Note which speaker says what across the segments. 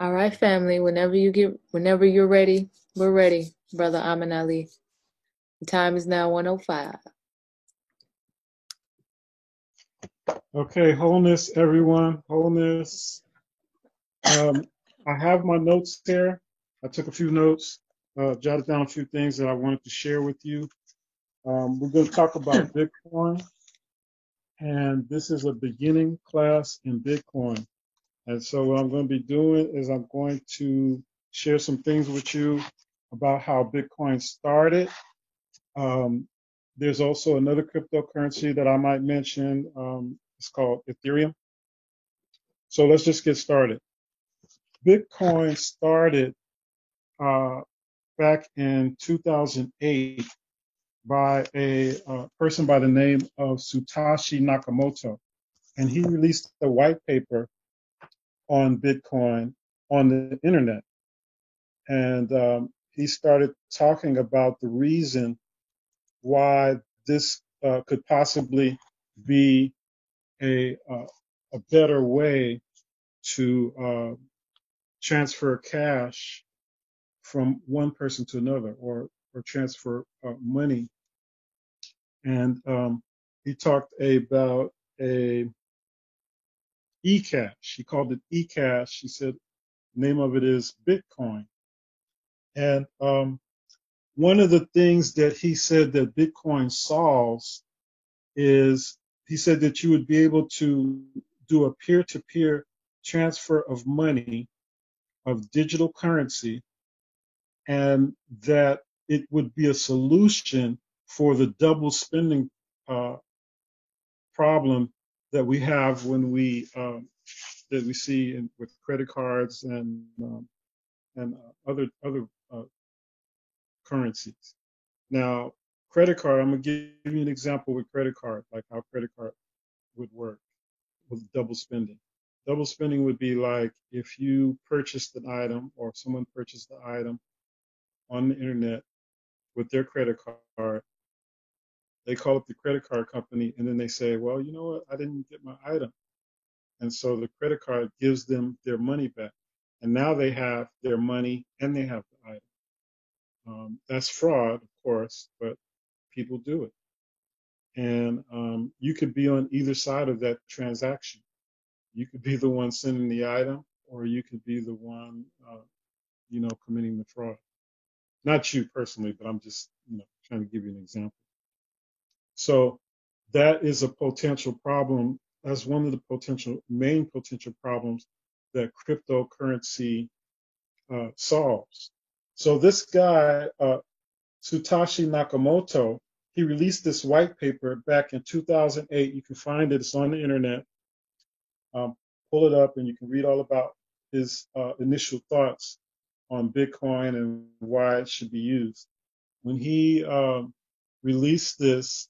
Speaker 1: All right, family. Whenever you're ready, we're ready, Brother Amin Ali. The time is now 1:05.
Speaker 2: Okay, wholeness, everyone, wholeness. Um, I have my notes here. I took a few notes, jotted down a few things that I wanted to share with you. We're going to talk about Bitcoin, and this is a beginning class in Bitcoin. And so what I'm going to be doing is I'm going to share some things with you about how Bitcoin started. Um, there's also another cryptocurrency that I might mention. It's called Ethereum. So let's just get started. Bitcoin started uh, back in 2008 by a person by the name of Satoshi Nakamoto. And he released a white paper on Bitcoin on the internet. And he started talking about the reason why this could possibly be a better way to transfer cash from one person to another, or transfer money. And he talked about a eCash. He called it eCash. He said the name of it is Bitcoin. And one of the things that he said that Bitcoin solves is he said that you would be able to do a peer-to-peer transfer of money, of digital currency, and that it would be a solution for the double spending uh, problem that we have when that we see with credit cards and other uh, currencies. Now, credit card. I'm gonna give you an example with credit card, like how credit card would work with double spending. Double spending would be like if you purchased an item or someone purchased the item on the internet with their credit card. They call up the credit card company and then they say, well, you know what? I didn't get my item. And so the credit card gives them their money back. And now they have their money and they have the item. That's fraud, of course, but people do it. And you could be on either side of that transaction. You could be the one sending the item, or you could be the one, committing the fraud. Not you personally, but I'm just, trying to give you an example. So that is a potential problem. That's one of the main potential problems that cryptocurrency solves. So this guy, Satoshi Nakamoto, he released this white paper back in 2008. You can find it. It's on the internet. Um, Pull it up and you can read all about his initial thoughts on Bitcoin and why it should be used. When he released this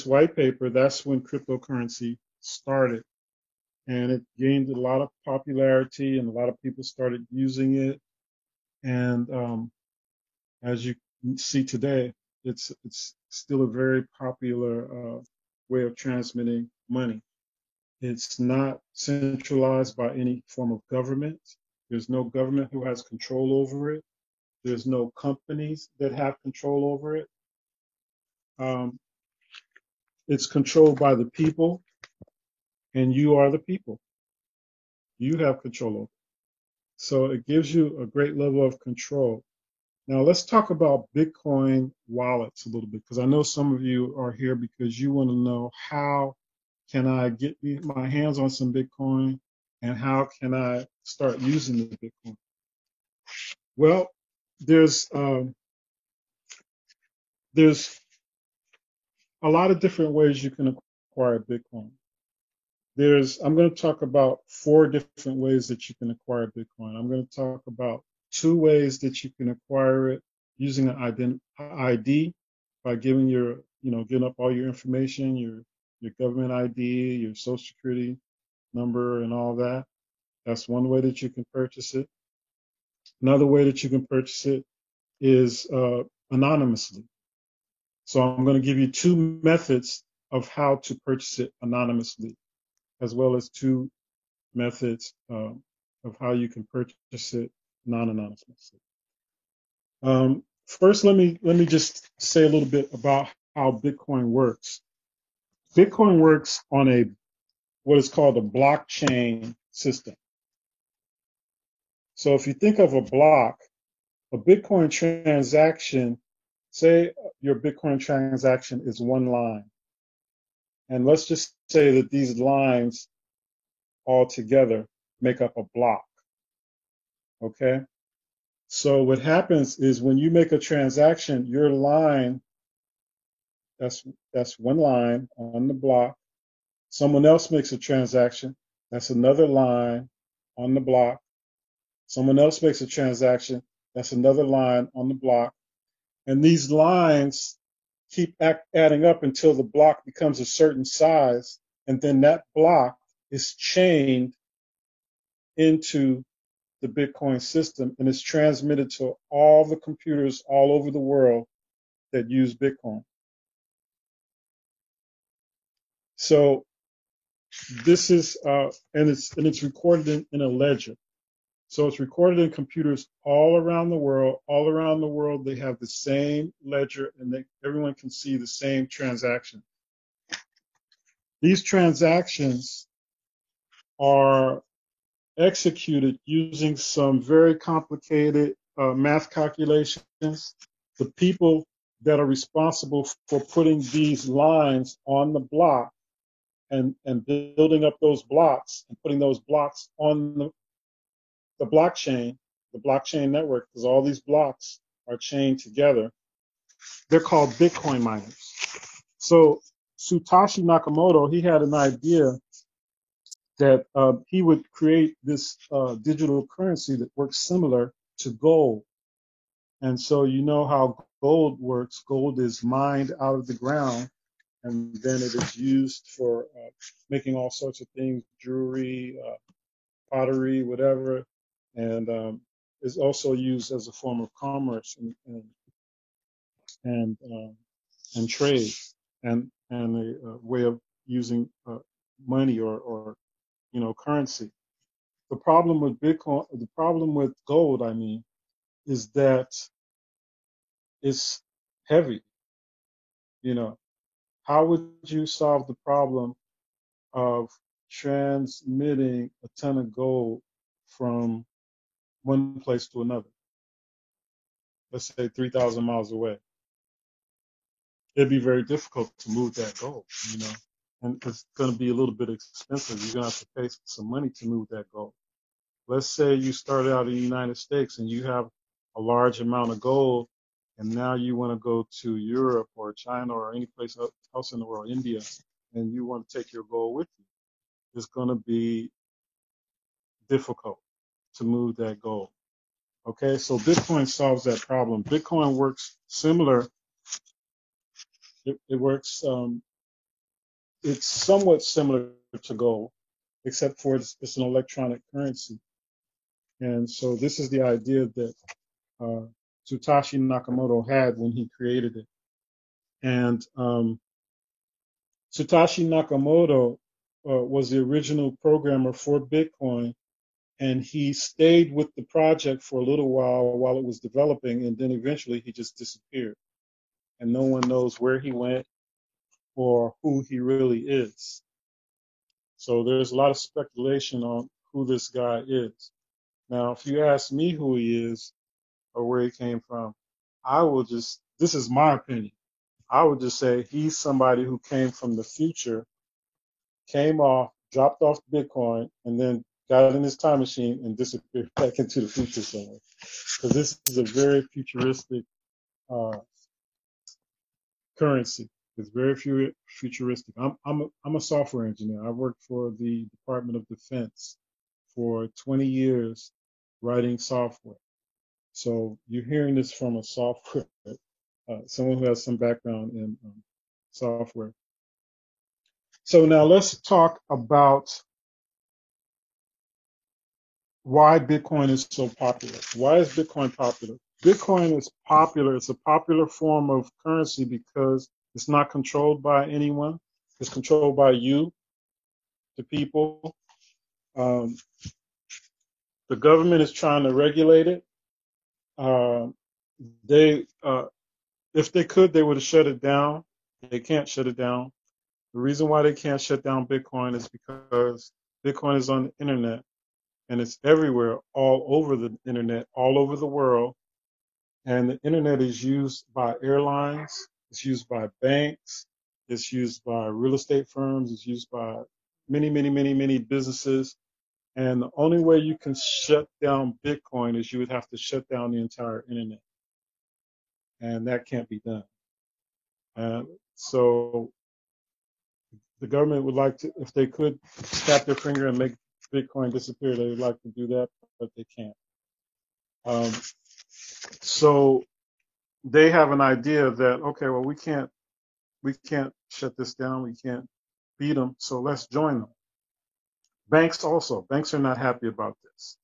Speaker 2: white paper, that's when cryptocurrency started. And it gained a lot of popularity and a lot of people started using it. And as you see today, it's still a very popular way of transmitting money. It's not centralized by any form of government. There's no government who has control over it. There's no companies that have control over it. Um, it's controlled by the people, and you are the people. You have control over it. So it gives you a great level of control. Now let's talk about Bitcoin wallets a little bit, because I know some of you are here because you want to know how can I get my hands on some Bitcoin and how can I start using the Bitcoin? Well, there's a lot of different ways you can acquire Bitcoin. I'm going to talk about 4 different ways that you can acquire Bitcoin. I'm going to talk about 2 ways that you can acquire it using an ID by giving up all your information, your government ID, your social security number and all that. That's one way that you can purchase it. Another way that you can purchase it is anonymously. So I'm going to give you 2 methods of how to purchase it anonymously, as well as 2 methods of how you can purchase it non-anonymously. First, let me just say a little bit about how Bitcoin works. Bitcoin works on a what is called a blockchain system. So if you think of a block, a Bitcoin transaction, say your Bitcoin transaction is one line. And let's just say that these lines all together make up a block. Okay? So what happens is when you make a transaction, your line, that's one line on the block. Someone else makes a transaction, that's another line on the block. Someone else makes a transaction, that's another line on the block. And these lines keep adding up until the block becomes a certain size. And then that block is chained into the Bitcoin system and is transmitted to all the computers all over the world that use Bitcoin. So this is, and it's recorded in a ledger. So it's recorded in computers all around the world. All around the world, they have the same ledger, and everyone can see the same transaction. These transactions are executed using some very complicated math calculations. The people that are responsible for putting these lines on the block and building up those blocks and putting those blocks on the blockchain network, because all these blocks are chained together. They're called Bitcoin miners. So Satoshi Nakamoto, he had an idea that he would create this digital currency that works similar to gold. And so you know how gold works. Gold is mined out of the ground, and then it is used for making all sorts of things, jewelry, pottery, whatever, and is also used as a form of commerce and trade, and a way of using money or currency. The problem with Bitcoin, the problem with gold, I mean, is that it's heavy. How would you solve the problem of transmitting a ton of gold from one place to another? Let's say 3,000 miles away. It'd be very difficult to move that gold, and it's going to be a little bit expensive. You're going to have to pay some money to move that gold. Let's say you started out in the United States and you have a large amount of gold, and now you want to go to Europe or China or any place else in the world, India, and you want to take your gold with you. It's going to be difficult to move that gold. Okay, so Bitcoin solves that problem. Bitcoin works similar. It works. It's somewhat similar to gold, except for it's an electronic currency. And so this is the idea that Satoshi Nakamoto had when he created it. And Satoshi Nakamoto was the original programmer for Bitcoin, and he stayed with the project for a little while it was developing, and then eventually he just disappeared. And no one knows where he went or who he really is. So there's a lot of speculation on who this guy is. Now, if you ask me who he is or where he came from, this is my opinion. I would just say he's somebody who came from the future, dropped off Bitcoin, and then got in his time machine and disappeared back into the future somewhere. Because this is a very futuristic currency. It's very futuristic. I'm a software engineer. I worked for the Department of Defense for 20 years writing software. So you're hearing this from a software, someone who has some background in software. So now let's talk about why Bitcoin is so popular. Why is Bitcoin popular? Bitcoin is popular. It's a popular form of currency because it's not controlled by anyone. It's controlled by you, the people. Um, the government is trying to regulate it. Uh, they, if they could, they would have shut it down. They can't shut it down. The reason why they can't shut down Bitcoin is because Bitcoin is on the internet and it's everywhere, all over the internet, all over the world. And the internet is used by airlines, it's used by banks, it's used by real estate firms, it's used by many businesses. And the only way you can shut down Bitcoin is you would have to shut down the entire internet. And that can't be done. So the government would like to, if they could snap their finger and make Bitcoin disappear, they would like to do that, but they can't. Um, so they have an idea that, okay, well, we can't shut this down. We can't beat them. So let's join them. Banks are not happy about this.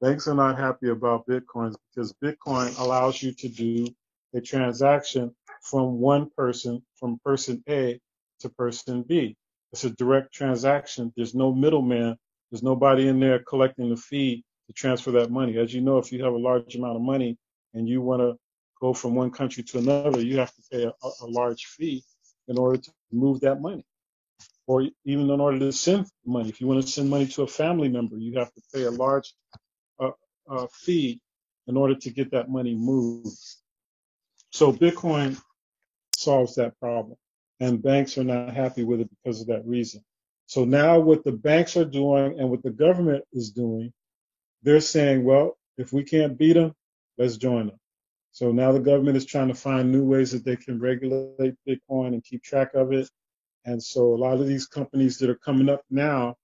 Speaker 2: Banks are not happy about Bitcoin because Bitcoin allows you to do a transaction from one person, from person A to person B. It's a direct transaction. There's no middleman. There's nobody in there collecting the fee to transfer that money. As you know, if you have a large amount of money and you want to go from one country to another, you have to pay a large fee in order to move that money. Or even in order to send money. If you want to send money to a family member, you have to pay a large fee in order to get that money moved. So Bitcoin solves that problem. And banks are not happy with it because of that reason. So now what the banks are doing and what the government is doing, they're saying, well, if we can't beat them, let's join them. So now the government is trying to find new ways that they can regulate Bitcoin and keep track of it. And so a lot of these companies that are coming up now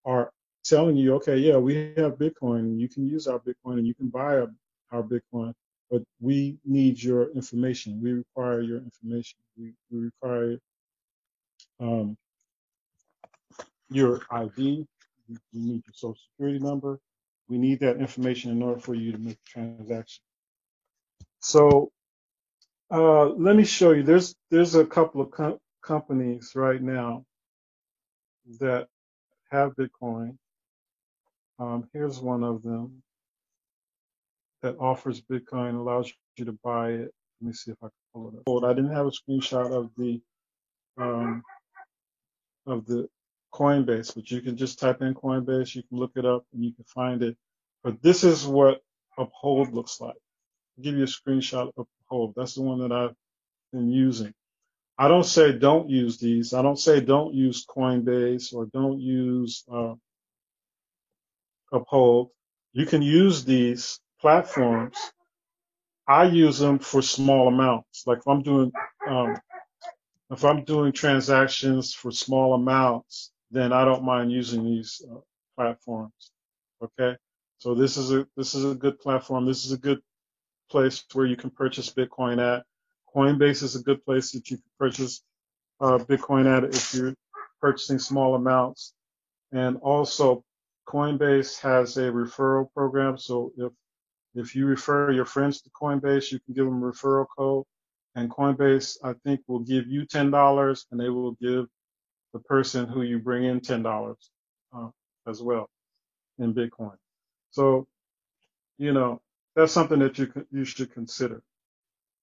Speaker 2: are telling you, okay, yeah, we have Bitcoin and you can use our Bitcoin and you can buy our Bitcoin, but we need your information. We require your information. We require your ID. We need your social security number. We need that information in order for you to make a transaction. So let me show you. There's a couple of companies right now that have Bitcoin. Here's one of them that offers Bitcoin, allows you to buy it. Let me see if I can pull it up. I didn't have a screenshot um, of the Coinbase, but you can just type in Coinbase. You can look it up and you can find it. But this is what Uphold looks like. I'll give you a screenshot of Uphold. That's the one that I've been using. I don't say don't use these. I don't say don't use Coinbase or don't use Uphold. You can use these platforms. I use them for small amounts. Like if I'm doing transactions for small amounts, then I don't mind using these platforms. Okay, so this is a good platform. This is a good place where you can purchase Bitcoin at. Coinbase is a good place that you can purchase Bitcoin at if you're purchasing small amounts. And also, Coinbase has a referral program. So if you refer your friends to Coinbase, you can give them a referral code. And Coinbase, I think, will give you $10 and they will give the person who you bring in $10 as well in Bitcoin. So, you know, that's something that you should consider.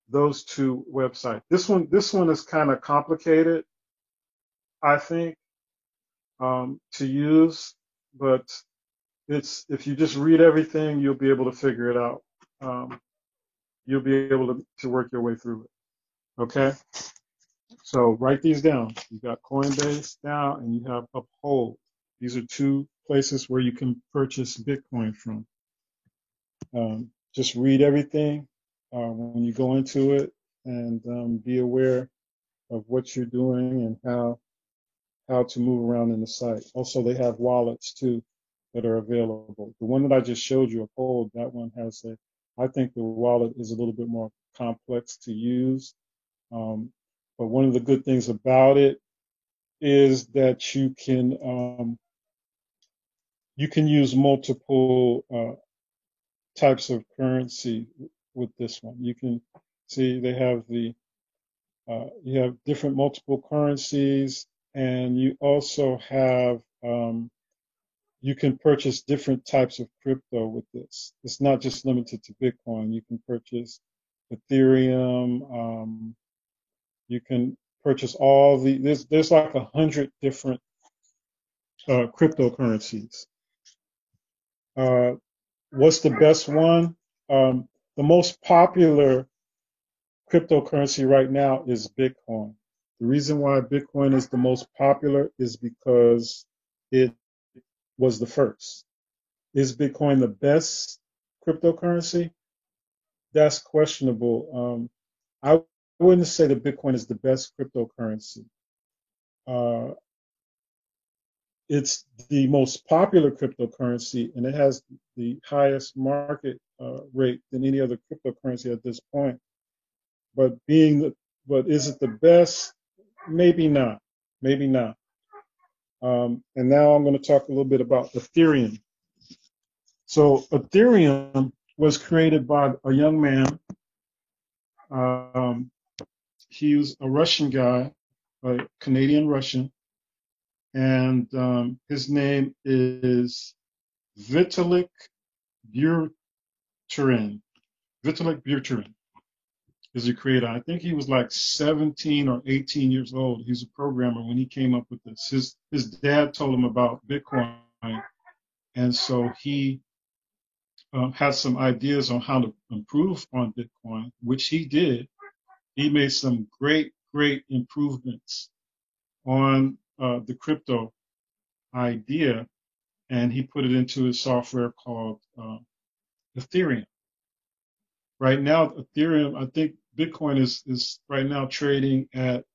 Speaker 2: Those two websites. This one is kind of complicated, I think, to use, but if you just read everything, you'll be able to figure it out. You'll be able to work your way through it. Okay? So write these down. You got Coinbase down and you have Uphold. These are two places where you can purchase Bitcoin from. Just read everything when you go into it and be aware of what you're doing and how to move around in the site. Also, they have wallets too that are available. The one that I just showed you, Uphold, that one I think the wallet is a little bit more complex to use. But one of the good things about it is that you can use multiple types of currency with this one. You can see they have you have different multiple currencies, and you also have you can purchase different types of crypto with this. It's not just limited to Bitcoin. You can purchase Ethereum. You can purchase all the there's like 100 different cryptocurrencies. What's the best one? The most popular cryptocurrency right now is Bitcoin. The reason why Bitcoin is the most popular is because it was the first. Is Bitcoin the best cryptocurrency? That's questionable. I wouldn't say that Bitcoin is the best cryptocurrency. Uh, it's the most popular cryptocurrency, and it has the highest market rate than any other cryptocurrency at this point. But but is it the best? Maybe not. Maybe not. And now I'm going to talk a little bit about Ethereum. So Ethereum was created by a young man. Um, he was a Russian guy, a Canadian Russian, and his name is Vitalik Buterin. Vitalik Buterin is the creator. I think he was like 17 or 18 years old. He's a programmer when he came up with this. His dad told him about Bitcoin, and so he had some ideas on how to improve on Bitcoin, which he did. He made some great improvements on the crypto idea, and he put it into his software called Ethereum. Right now, Ethereum, I think Bitcoin is right now trading at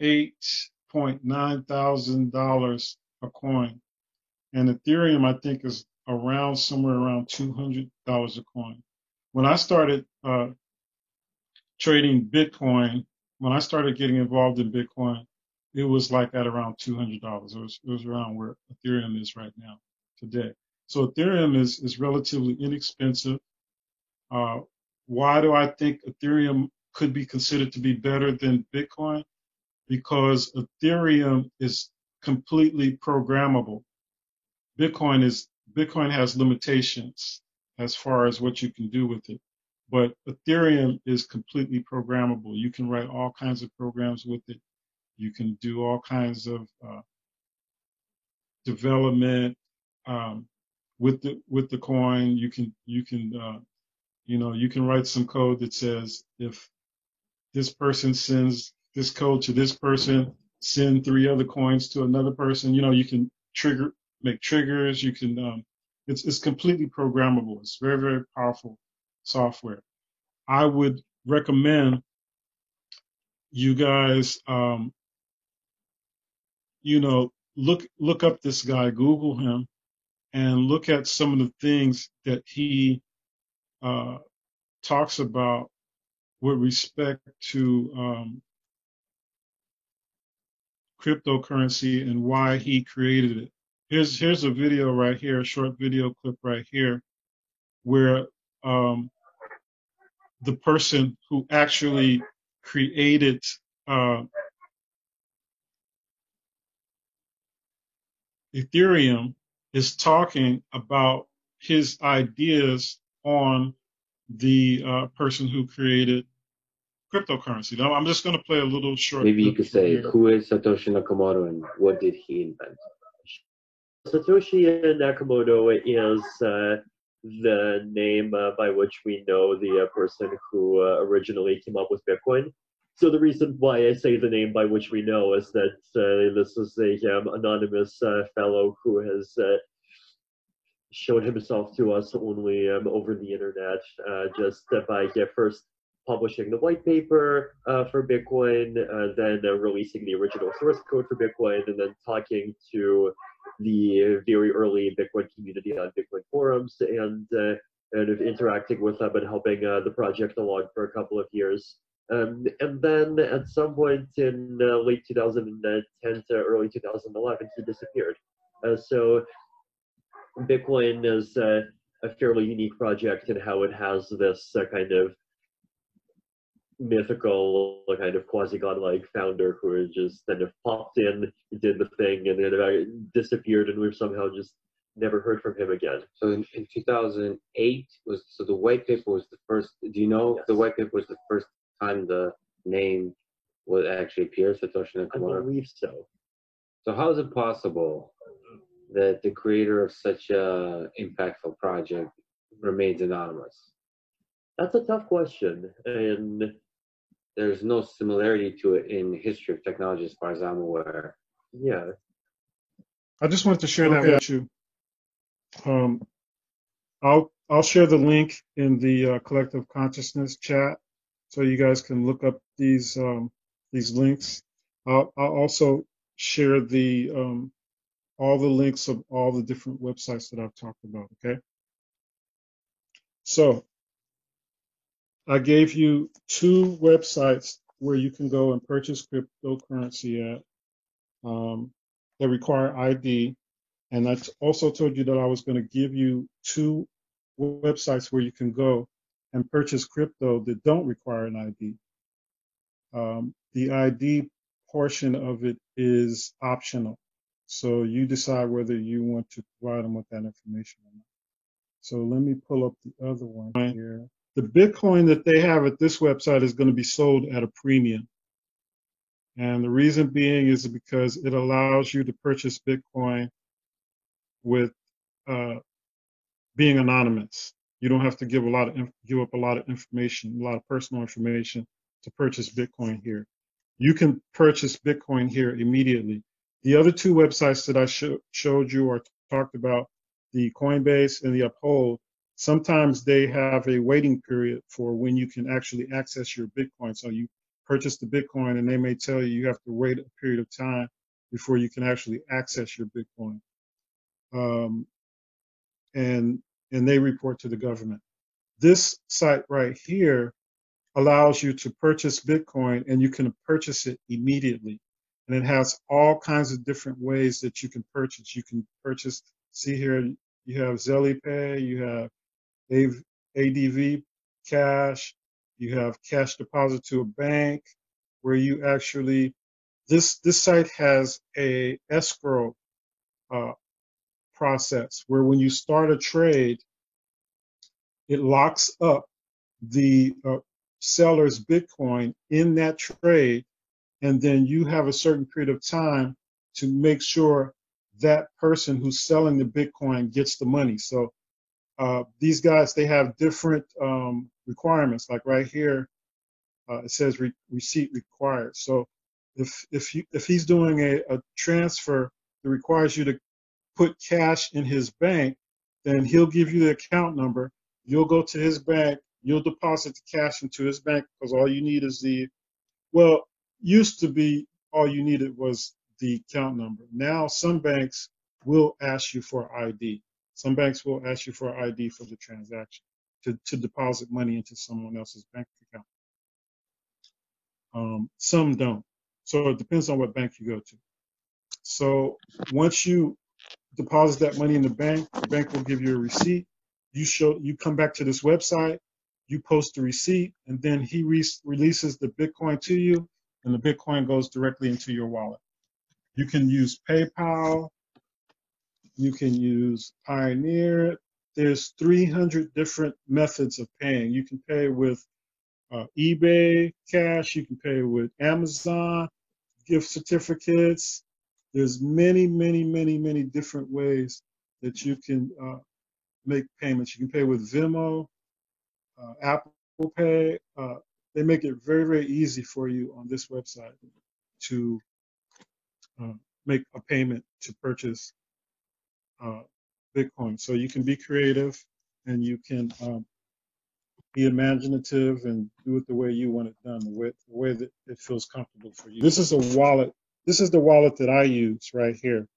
Speaker 2: $8,900 a coin, and Ethereum I think is around somewhere around $200 a coin. When I started trading Bitcoin, when I started getting involved in Bitcoin, it was like at around $200. It was around where Ethereum is right now today. So Ethereum is relatively inexpensive. Why do I think Ethereum could be considered to be better than Bitcoin? Because Ethereum is completely programmable. Bitcoin has limitations as far as what you can do with it. But Ethereum is completely programmable. You can write all kinds of programs with it. You can do all kinds of development with the coin. You can write some code that says if this person sends this code to this person, send 3 other coins to another person. You can make triggers. You can it's completely programmable. It's very powerful software. I would recommend you guys, look up this guy, Google him, and look at some of the things that he talks about with respect to cryptocurrency and why he created it. Here's a video right here, a short video clip right here, where the person who actually created Ethereum is talking about his ideas on the person who created cryptocurrency. Now, I'm just going to play a little short
Speaker 3: Maybe you
Speaker 2: clip
Speaker 3: could
Speaker 2: from
Speaker 3: say,
Speaker 2: here.
Speaker 3: who is Satoshi Nakamoto and what did he invent? Satoshi Nakamoto is the name by which we know the person who originally came up with Bitcoin. So the reason why I say the name by which we know is that this is a anonymous fellow who has showed himself to us only over the internet, just by first publishing the white paper for Bitcoin, then releasing the original source code for Bitcoin, and then talking to the very early Bitcoin community on Bitcoin forums, and kind of interacting with them and helping the project along for a couple of years. And then at some point in late 2010 to early 2011, he disappeared. So Bitcoin is a fairly unique project in how it has this kind of mythical kind of quasi-godlike founder who had just kind of popped in, did the thing, and then disappeared, and we've somehow just never heard from him again.
Speaker 4: So in 2008 the white paper was the first. Do you know if the white paper was the first time the name would actually appear, Satoshi Nakamoto?
Speaker 3: I believe so.
Speaker 4: So how is it possible that the creator of such a impactful project remains anonymous?
Speaker 3: That's a tough question, and
Speaker 4: There's no similarity to it in history of technology as far as I'm aware.
Speaker 3: yeah.
Speaker 2: I just wanted to share that with you. I'll share the link in the collective consciousness chat, so you guys can look up these links. I'll also share the all the links of all the different websites that I've talked about. Okay. So I gave you 2 websites where you can go and purchase cryptocurrency at that require ID. And I also told you that I was going to give you 2 websites where you can go and purchase crypto that don't require an ID. The ID portion of it is optional. So you decide whether you want to provide them with that information or not. So let me pull up the other one here. The Bitcoin that they have at this website is going to be sold at a premium. And the reason being is because it allows you to purchase Bitcoin with being anonymous. You don't have to give up a lot of information, a lot of personal information to purchase Bitcoin here. You can purchase Bitcoin here immediately. The other 2 websites that I showed you or talked about, the Coinbase and the Uphold, sometimes they have a waiting period for when you can actually access your Bitcoin. So you purchase the Bitcoin and they may tell you have to wait a period of time before you can actually access your Bitcoin. And they report to the government. This site right here allows you to purchase Bitcoin, and you can purchase it immediately. And it has all kinds of different ways that you can purchase. You can purchase, see here, you have ZellyPay, you have ADV Cash, you have cash deposit to a bank, where you actually, this site has a escrow process where when you start a trade, it locks up the seller's Bitcoin in that trade, and then you have a certain period of time to make sure that person who's selling the Bitcoin gets the money. So these guys, they have different requirements. Like right here, it says receipt required. So if he's doing a transfer that requires you to put cash in his bank, then he'll give you the account number. You'll go to his bank. You'll deposit the cash into his bank, because all you need is used to be all you needed was the account number. Now some banks will ask you for ID. Some banks will ask you for ID for the transaction to deposit money into someone else's bank account. Some don't. So it depends on what bank you go to. So once you deposit that money in the bank will give you a receipt. You come back to this website, you post the receipt, and then he releases the Bitcoin to you, and the Bitcoin goes directly into your wallet. You can use PayPal. You can use Pioneer. There's 300 different methods of paying. You can pay with eBay Cash. You can pay with Amazon gift certificates. There's many, many, many, many different ways that you can make payments. You can pay with Venmo, Apple Pay. They make it very, very easy for you on this website to make a payment to purchase Bitcoin. So you can be creative, and you can be imaginative and do it the way you want it done, the way that it feels comfortable for you. This is a wallet. This is the wallet that I use right here.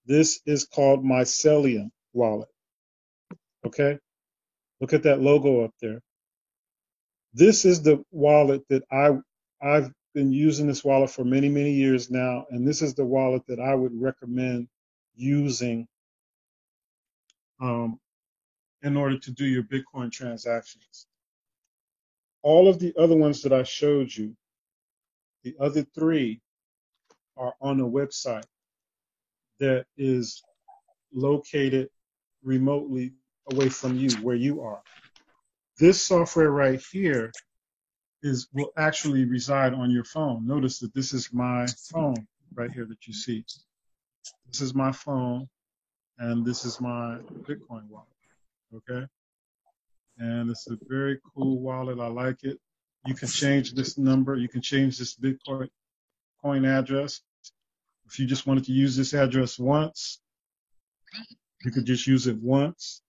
Speaker 2: This is called Mycelium wallet. Okay? Look at that logo up there. This is the wallet that I've been using this wallet for many, many years now, and this is the wallet that I would recommend using in order to do your Bitcoin transactions. all of the other ones that I showed you, the other three are on a website that is located remotely away from you, where you are. This software right here will actually reside on your phone. Notice that this is my phone right here that you see. This is my phone, and this is my Bitcoin wallet. Okay, and it's a very cool wallet. I like it. You can change this number. You can change this Bitcoin address. If you just wanted to use this address once, you could just use it once,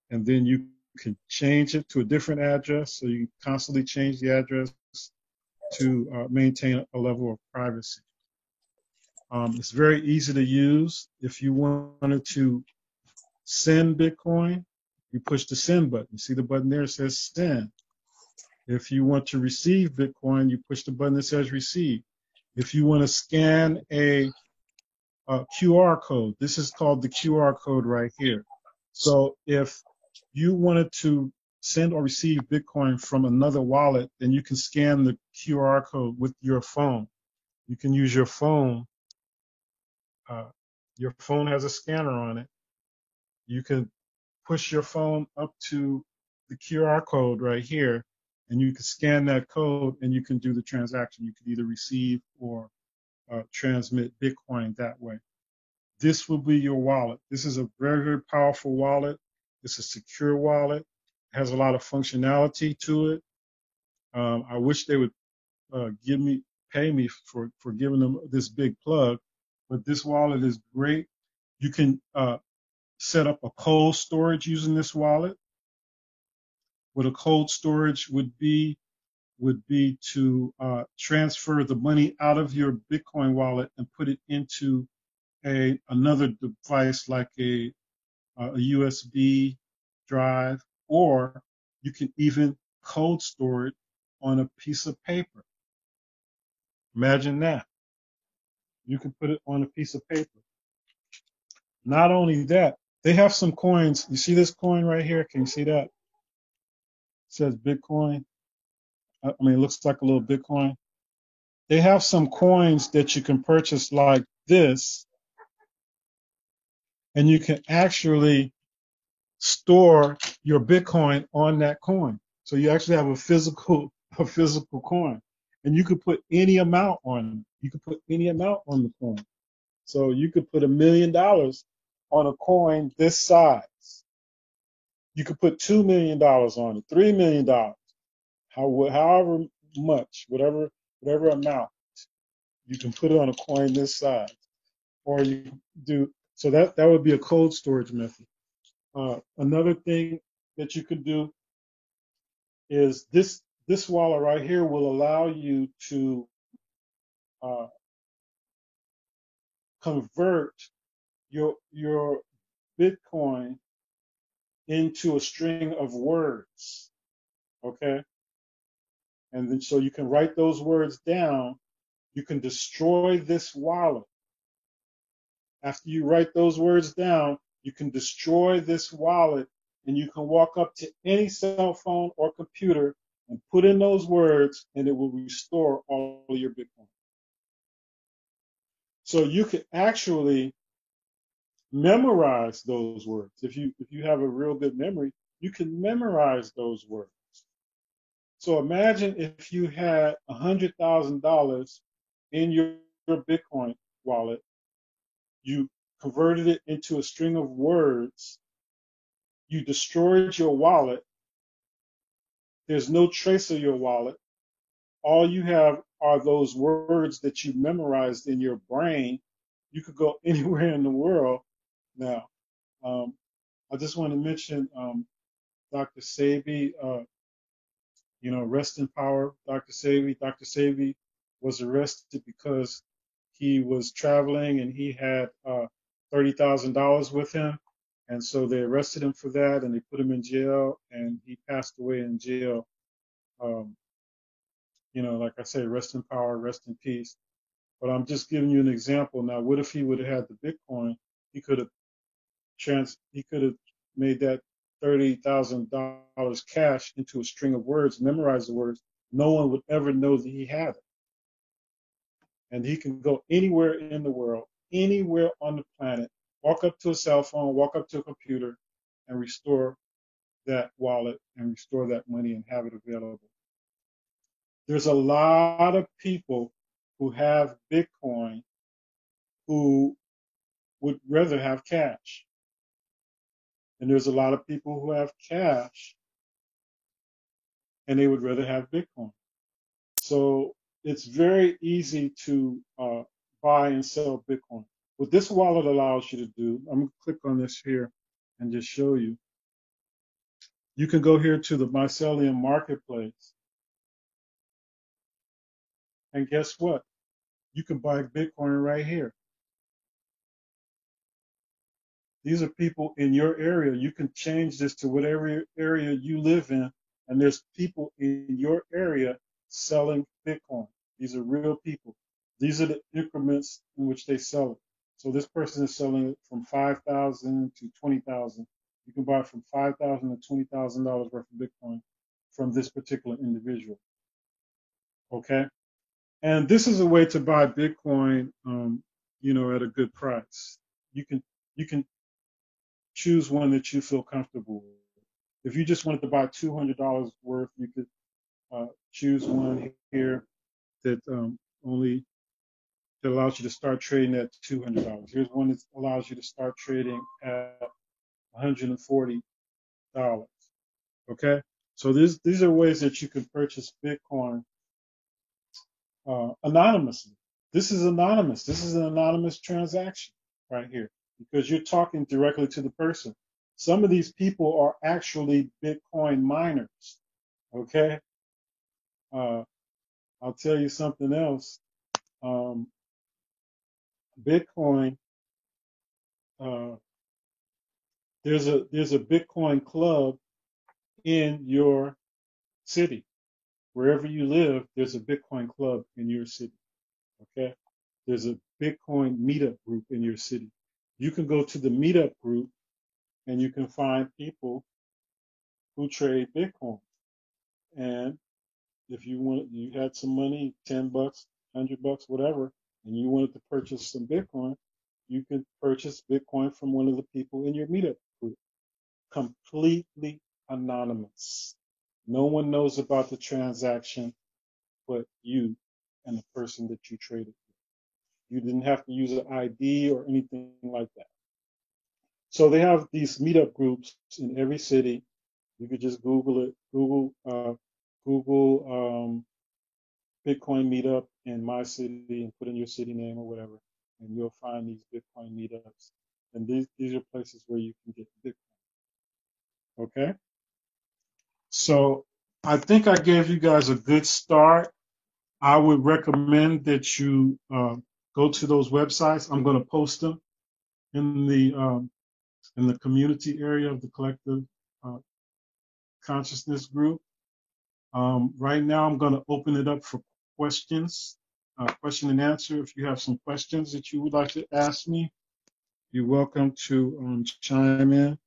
Speaker 2: and then you can change it to a different address. So you constantly change the address to maintain a level of privacy. It's very easy to use. If you wanted to send Bitcoin, you push the send button. You see the button there that says send. If you want to receive Bitcoin, you push the button that says receive. If you want to scan a QR code, this is called the QR code right here. So if you wanted to send or receive Bitcoin from another wallet, then you can scan the QR code with your phone. You can use your phone. Your phone has a scanner on it. You can push your phone up to the QR code right here, and you can scan that code, and you can do the transaction. You can either receive or transmit Bitcoin that way. This will be your wallet. This is a very, very powerful wallet. It's a secure wallet. It has a lot of functionality to it. I wish they would pay me for giving them this big plug, but this wallet is great. You can set up a cold storage using this wallet. What a cold storage would be to transfer the money out of your Bitcoin wallet and put it into another device like a USB drive, or you can even cold store it on a piece of paper. Imagine that. You can put it on a piece of paper. Not only that, they have some coins. You see this coin right here? Can you see that? It says Bitcoin. I mean, it looks like a little Bitcoin. They have some coins that you can purchase like this, and you can actually store your Bitcoin on that coin. So you actually have a physical coin, and you could put any amount on it. You could put any amount on the coin. So you could put $1 million on a coin this size. You could put $2 million on it, $3 million, however much, whatever amount, you can put it on a coin this size. Or you do, so that would be a cold storage method. Another thing that you could do is this wallet right here will allow you to convert your Bitcoin into a string of words, okay? And then so you can write those words down. You can destroy this wallet. After you write those words down, you can destroy this wallet, and you can walk up to any cell phone or computer and put in those words, and it will restore all of your Bitcoin. So you can actually memorize those words. If you have a real good memory, you can memorize those words. So imagine if you had $100,000 in your Bitcoin wallet, you converted it into a string of words, you destroyed your wallet, there's no trace of your wallet, all you have are those words that you memorized in your brain. You could go anywhere in the world. Now, I just want to mention Dr. Sebi, rest in power, Dr. Sebi. Dr. Sebi was arrested because he was traveling and he had $30,000 with him. And so they arrested him for that and they put him in jail, and he passed away in jail. Like I say, rest in power, rest in peace. But I'm just giving you an example. Now, what if he would have had the Bitcoin? He could have made that $30,000 cash into a string of words, memorize the words, no one would ever know that he had it. And he can go anywhere in the world, anywhere on the planet, walk up to a cell phone, walk up to a computer, and restore that wallet and restore that money and have it available. There's a lot of people who have Bitcoin who would rather have cash. And there's a lot of people who have cash and they would rather have Bitcoin. So it's very easy to buy and sell Bitcoin. What this wallet allows you to do, I'm going to click on this here and just show you. You can go here to the Mycelium Marketplace. And guess what? You can buy Bitcoin right here. These are people in your area. You can change this to whatever area you live in. And there's people in your area selling Bitcoin. These are real people. These are the increments in which they sell it. So this person is selling it from $5,000 to $20,000. You can buy it from $5,000 to $20,000 worth of Bitcoin from this particular individual. Okay? And this is a way to buy Bitcoin, at a good price. You can choose one that you feel comfortable with. If you just wanted to buy $200 worth, you could choose one here that that allows you to start trading at $200. Here's one that allows you to start trading at $140. Okay, so these are ways that you can purchase Bitcoin anonymously. This is anonymous. This is an anonymous transaction right here because you're talking directly to the person. Some of these people are actually Bitcoin miners. Okay, I'll tell you something else. Bitcoin. There's a Bitcoin club in your city. Wherever you live, there's a Bitcoin club in your city. Okay? There's a Bitcoin meetup group in your city. You can go to the meetup group and you can find people who trade Bitcoin. And if you had some money, $10, $100, whatever, and you wanted to purchase some Bitcoin, you can purchase Bitcoin from one of the people in your meetup group. Completely anonymous. No one knows about the transaction but you and the person that you traded with. You didn't have to use an ID or anything like that. So they have these meetup groups in every city. You could just Google it. Google Bitcoin meetup in my city and put in your city name or whatever, and you'll find these Bitcoin meetups. And these are places where you can get Bitcoin. Okay? So I think I gave you guys a good start. I would recommend that you go to those websites. I'm going to post them in the community area of the Collective Consciousness group. Right now, I'm going to open it up for questions, question and answer. If you have some questions that you would like to ask me, you're welcome to chime in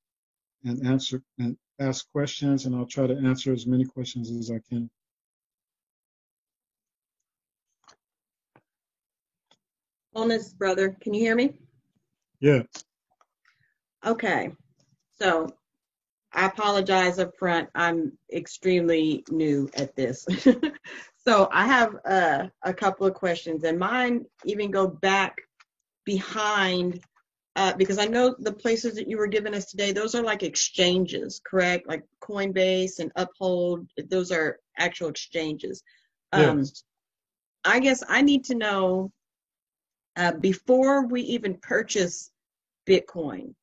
Speaker 2: and answer and ask questions, and I'll try to answer as many questions as I can.
Speaker 5: Wellness, brother, can you hear me?
Speaker 2: Yeah.
Speaker 5: Okay, so I apologize up front. I'm extremely new at this. So I have a couple of questions, and mine even go back behind, because I know the places that you were giving us today, those are like exchanges, correct? Like Coinbase and Uphold, those are actual exchanges.
Speaker 2: Yes.
Speaker 5: I guess I need to know, before we even purchase Bitcoin,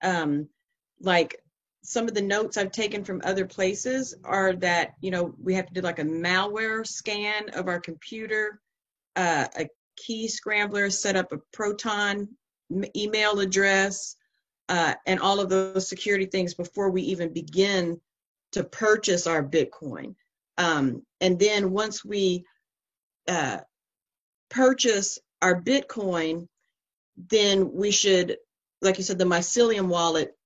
Speaker 5: like some of the notes I've taken from other places are that, we have to do like a malware scan of our computer, a key scrambler, set up a Proton email address, and all of those security things before we even begin to purchase our Bitcoin. And then once we purchase our Bitcoin, then we should, like you said, the Mycelium wallet,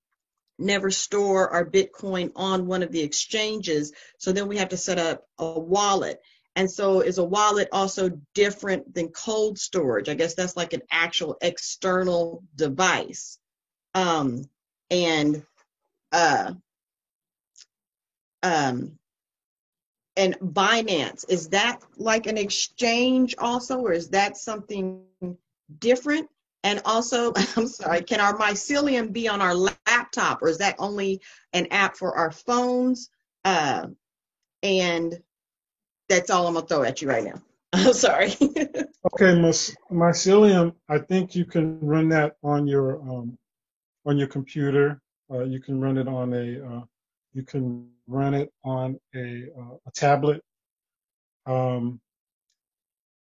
Speaker 5: never store our Bitcoin on one of the exchanges. So then we have to set up a wallet. And so is a wallet also different than cold storage? I guess that's like an actual external device. And uh, um, and Binance, is that like an exchange also, or is that something different? And also, I'm sorry, can our Mycelium be on our laptop, or is that only an app for our phones? And that's all I'm gonna throw at you right now. I'm sorry.
Speaker 2: Okay, Mycelium, I think you can run that on your computer. You can run it on a tablet.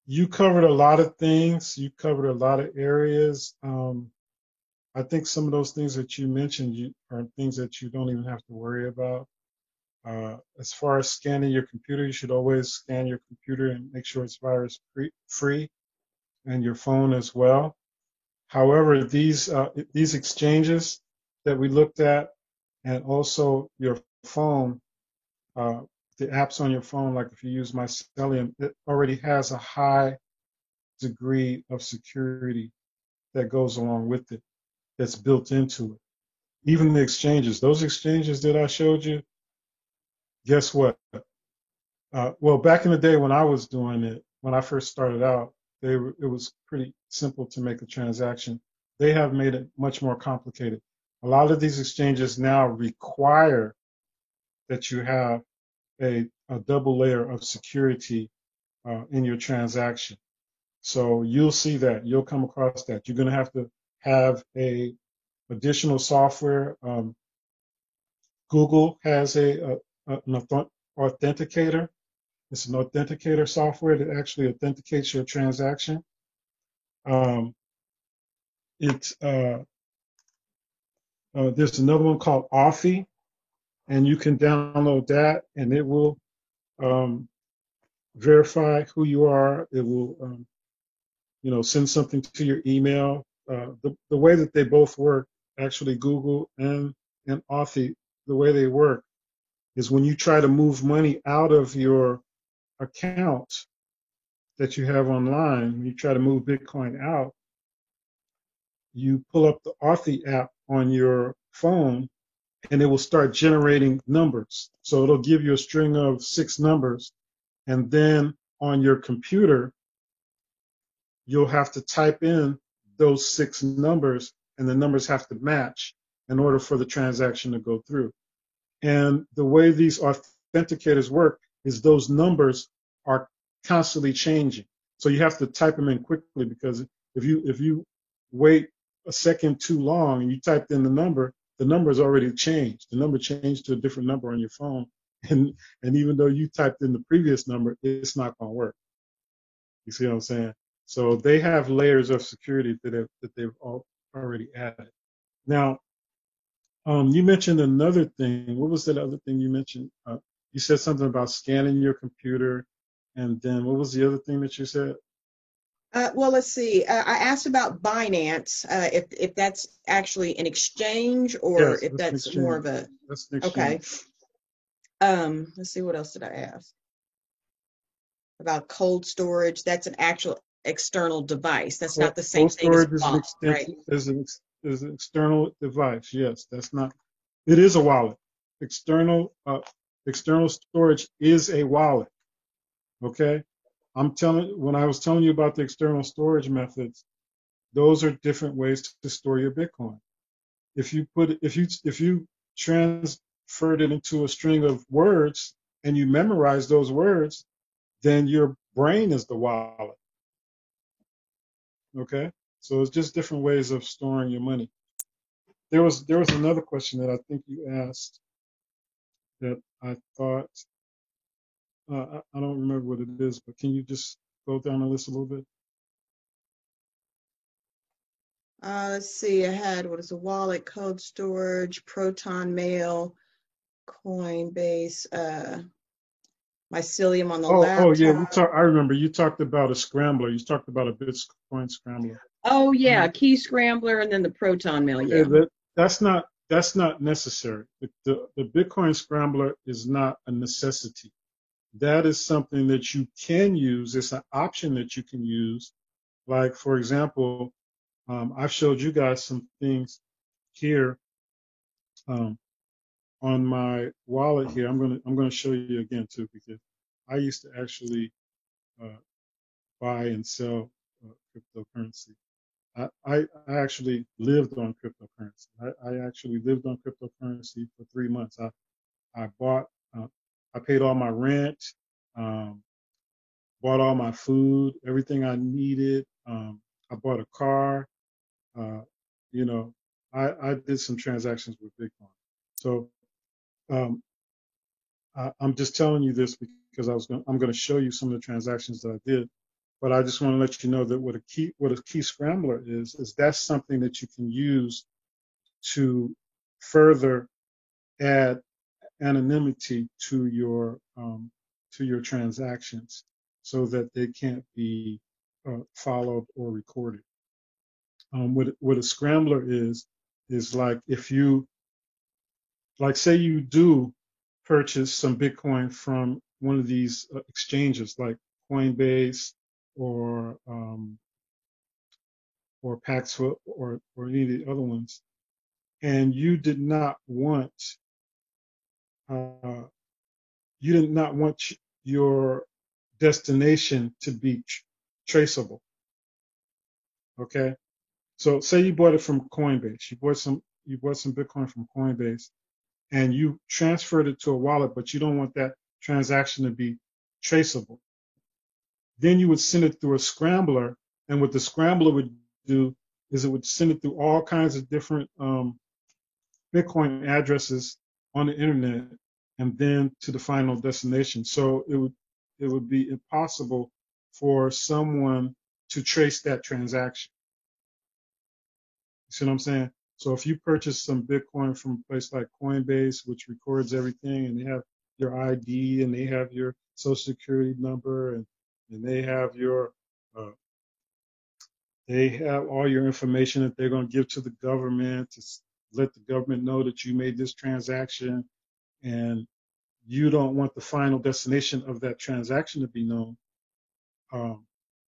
Speaker 2: You covered a lot of things. You covered a lot of areas. I think some of those things that you mentioned are things that you don't even have to worry about. As far as scanning your computer, you should always scan your computer and make sure it's virus free, and your phone as well. However, these exchanges that we looked at, and also your phone, the apps on your phone, like if you use Mycelium, it already has a high degree of security that goes along with it, that's built into it. Even the exchanges, those exchanges that I showed you, guess what? Well, back in the day when I was doing it, when I first started out, it was pretty simple to make a transaction. They have made it much more complicated. A lot of these exchanges now require that you have a double layer of security in your transaction. So you'll see that. You'll come across that. You're going to have a additional software. Google has an authenticator. It's an authenticator software that actually authenticates your transaction. There's another one called Authy, and you can download that, and it will verify who you are. It will, send something to your email. The way that they both work, actually, Google and Authy, the way they work is when you try to move money out of your account that you have online, when you try to move Bitcoin out, you pull up the Authy app on your phone, and it will start generating numbers. So it'll give you a string of 6 numbers, and then on your computer, you'll have to type in those 6 numbers, and the numbers have to match in order for the transaction to go through. And the way these authenticators work is those numbers are constantly changing. So you have to type them in quickly, because if you wait a second too long and you typed in the number's already changed. The number changed to a different number on your phone. And even though you typed in the previous number, it's not going to work. You see what I'm saying? So they have layers of security that they've already added. Now, you mentioned another thing. What was that other thing you mentioned? You said something about scanning your computer, and then what was the other thing that you said?
Speaker 5: Well, let's see. I asked about Binance, if that's actually an exchange, or
Speaker 2: Yes,
Speaker 5: if that's
Speaker 2: exchange.
Speaker 5: more of a.
Speaker 2: That's an exchange.
Speaker 5: Okay. Let's see. What else did I ask? About cold storage. That's an actual external device. That's not the same thing as
Speaker 2: Cold storage
Speaker 5: wallet, right?
Speaker 2: is an external device. Yes, that's not. It is a wallet. External storage is a wallet. Okay. When I was telling you about the external storage methods, those are different ways to store your Bitcoin. If you transferred it into a string of words and you memorize those words, then your brain is the wallet. Okay? So it's just different ways of storing your money. There was another question that I think you asked that I thought, I don't remember what it is, but can you just go down the list a little bit?
Speaker 5: Let's see. I had, what is a wallet, cold storage, Proton Mail, Coinbase, Mycelium on the laptop.
Speaker 2: Oh yeah, I remember you talked about a scrambler. You talked about a Bitcoin scrambler.
Speaker 5: Oh yeah, Key Scrambler, and then the Proton Mail. Yeah.
Speaker 2: That's not that's not necessary. The Bitcoin Scrambler is not a necessity. That is something that you can use. It's an option that you can use. Like, for example, I've showed you guys some things here on my wallet here. I'm gonna show you again too, because I used to actually buy and sell cryptocurrency. I actually lived on cryptocurrency. I actually lived on cryptocurrency for 3 months. I bought, I paid all my rent, um, bought all my food, everything I needed. I bought a car. Uh, you know, I did some transactions with Bitcoin. So um, I'm just telling you this because I'm going to show you some of the transactions that I did. But I just want to let you know that what a key scrambler is that's something that you can use to further add anonymity to your transactions, so that they can't be followed or recorded. What a scrambler is like, if you, like, say you do purchase some Bitcoin from one of these exchanges like Coinbase or Paxful or any of the other ones, and you did not want uh, your destination to be traceable. Okay, so say you bought it from Coinbase, you bought some Bitcoin from Coinbase, and you transferred it to a wallet, but you don't want that transaction to be traceable. Then you would send it through a scrambler, and what the scrambler would do is it would send it through all kinds of different Bitcoin addresses on the internet, and then to the final destination. So it would be impossible for someone to trace that transaction. You see what I'm saying? So if you purchase some Bitcoin from a place like Coinbase, which records everything, and they have your ID, and they have your social security number, and they have your they have all your information that they're going to give to the government to let the government know that you made this transaction, and you don't want the final destination of that transaction to be known,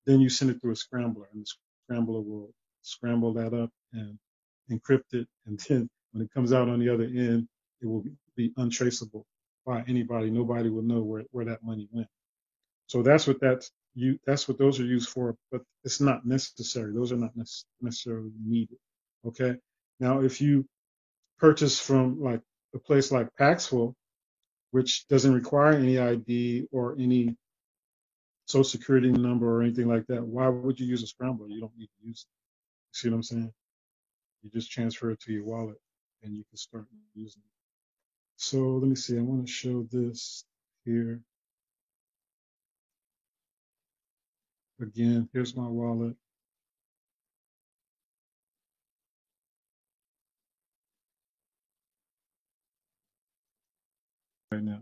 Speaker 2: then you send it through a scrambler, and the scrambler will scramble that up and encrypt it, and then when it comes out on the other end, it will be untraceable by anybody. Nobody will know where that money went. So that's what those are used for, but it's not necessary. Those are not necessarily needed. Okay. Now, if you purchase from like a place like Paxful, which doesn't require any ID or any social security number or anything like that, why would you use a scrambler? You don't need to use it. You see what I'm saying? You just transfer it to your wallet and you can start using it. So let me see. I want to show this here. Again, here's my wallet. Right now.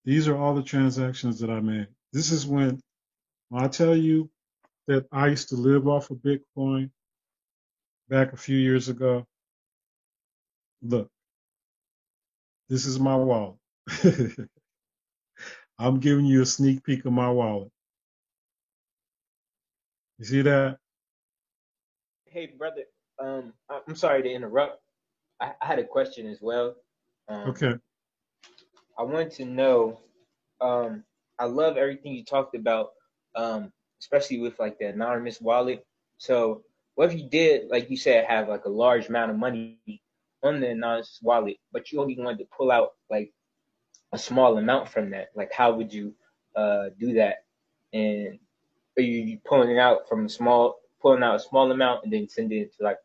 Speaker 2: These are all the transactions that I made. This is when I tell you that I used to live off of Bitcoin back a few years ago. Look, this is my wallet. I'm giving you a sneak peek of my wallet. You see that?
Speaker 6: Hey, brother. I'm sorry to interrupt. I had a question as well.
Speaker 2: Okay.
Speaker 6: I wanted to know. I love everything you talked about, especially with like the anonymous wallet. So, what if you did, like you said, have like a large amount of money on the anonymous wallet, but you only wanted to pull out like a small amount from that? Like, how would you do that? And are you pulling out a small amount and then sending it to like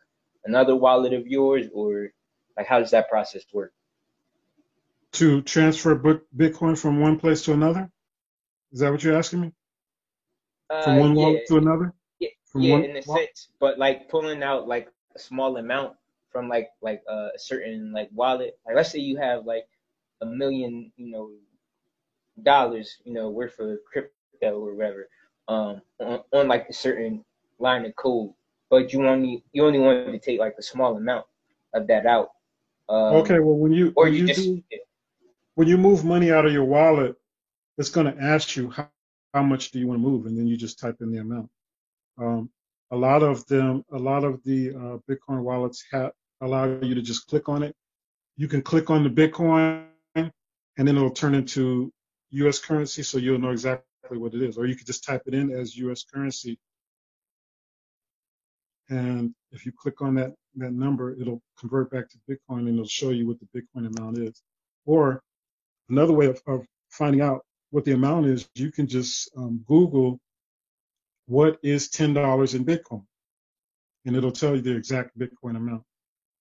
Speaker 6: another wallet of yours, or like how does that process work?
Speaker 2: To transfer Bitcoin from one place to another? Is that what you're asking me? From one
Speaker 6: Yeah,
Speaker 2: wallet to another? From
Speaker 6: yeah,
Speaker 2: one
Speaker 6: in a
Speaker 2: wallet?
Speaker 6: sense, but like pulling out like a small amount from like a certain like wallet. Like let's say you have like $1 million, dollars, worth of crypto or whatever, on like a certain line of code, but you only wanted to take like a small amount. of that out.
Speaker 2: Okay, well when you
Speaker 6: Or
Speaker 2: when
Speaker 6: you
Speaker 2: you
Speaker 6: just
Speaker 2: do when you move money out of your wallet, it's going to ask you how much do you want to move, and then you just type in the amount. Um, a lot of the Bitcoin wallets allow you to just click on it. You can click on the Bitcoin, and then it'll turn into U.S. currency, so you'll know exactly what it is. Or you could just type it in as U.S. currency, and if you click on that number, it'll convert back to Bitcoin, and it'll show you what the Bitcoin amount is. Or another way of finding out what the amount is, you can just Google what is $10 in Bitcoin, and it'll tell you the exact Bitcoin amount.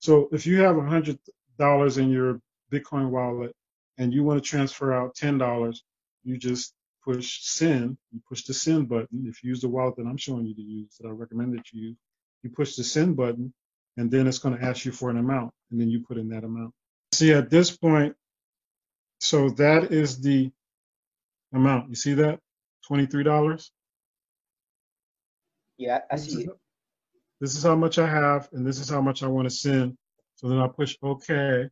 Speaker 2: So if you have $100 in your Bitcoin wallet and you want to transfer out $10, you just push send. You push the send button. If you use the wallet that I'm showing you to use, that I recommend that you use, you push the send button, and then it's going to ask you for an amount, and then you put in that amount. See, at this point, so that is the amount. You see that? $23.
Speaker 6: yeah, I see it.
Speaker 2: This is how much I have, and this is how much I want to send. So then I push OK.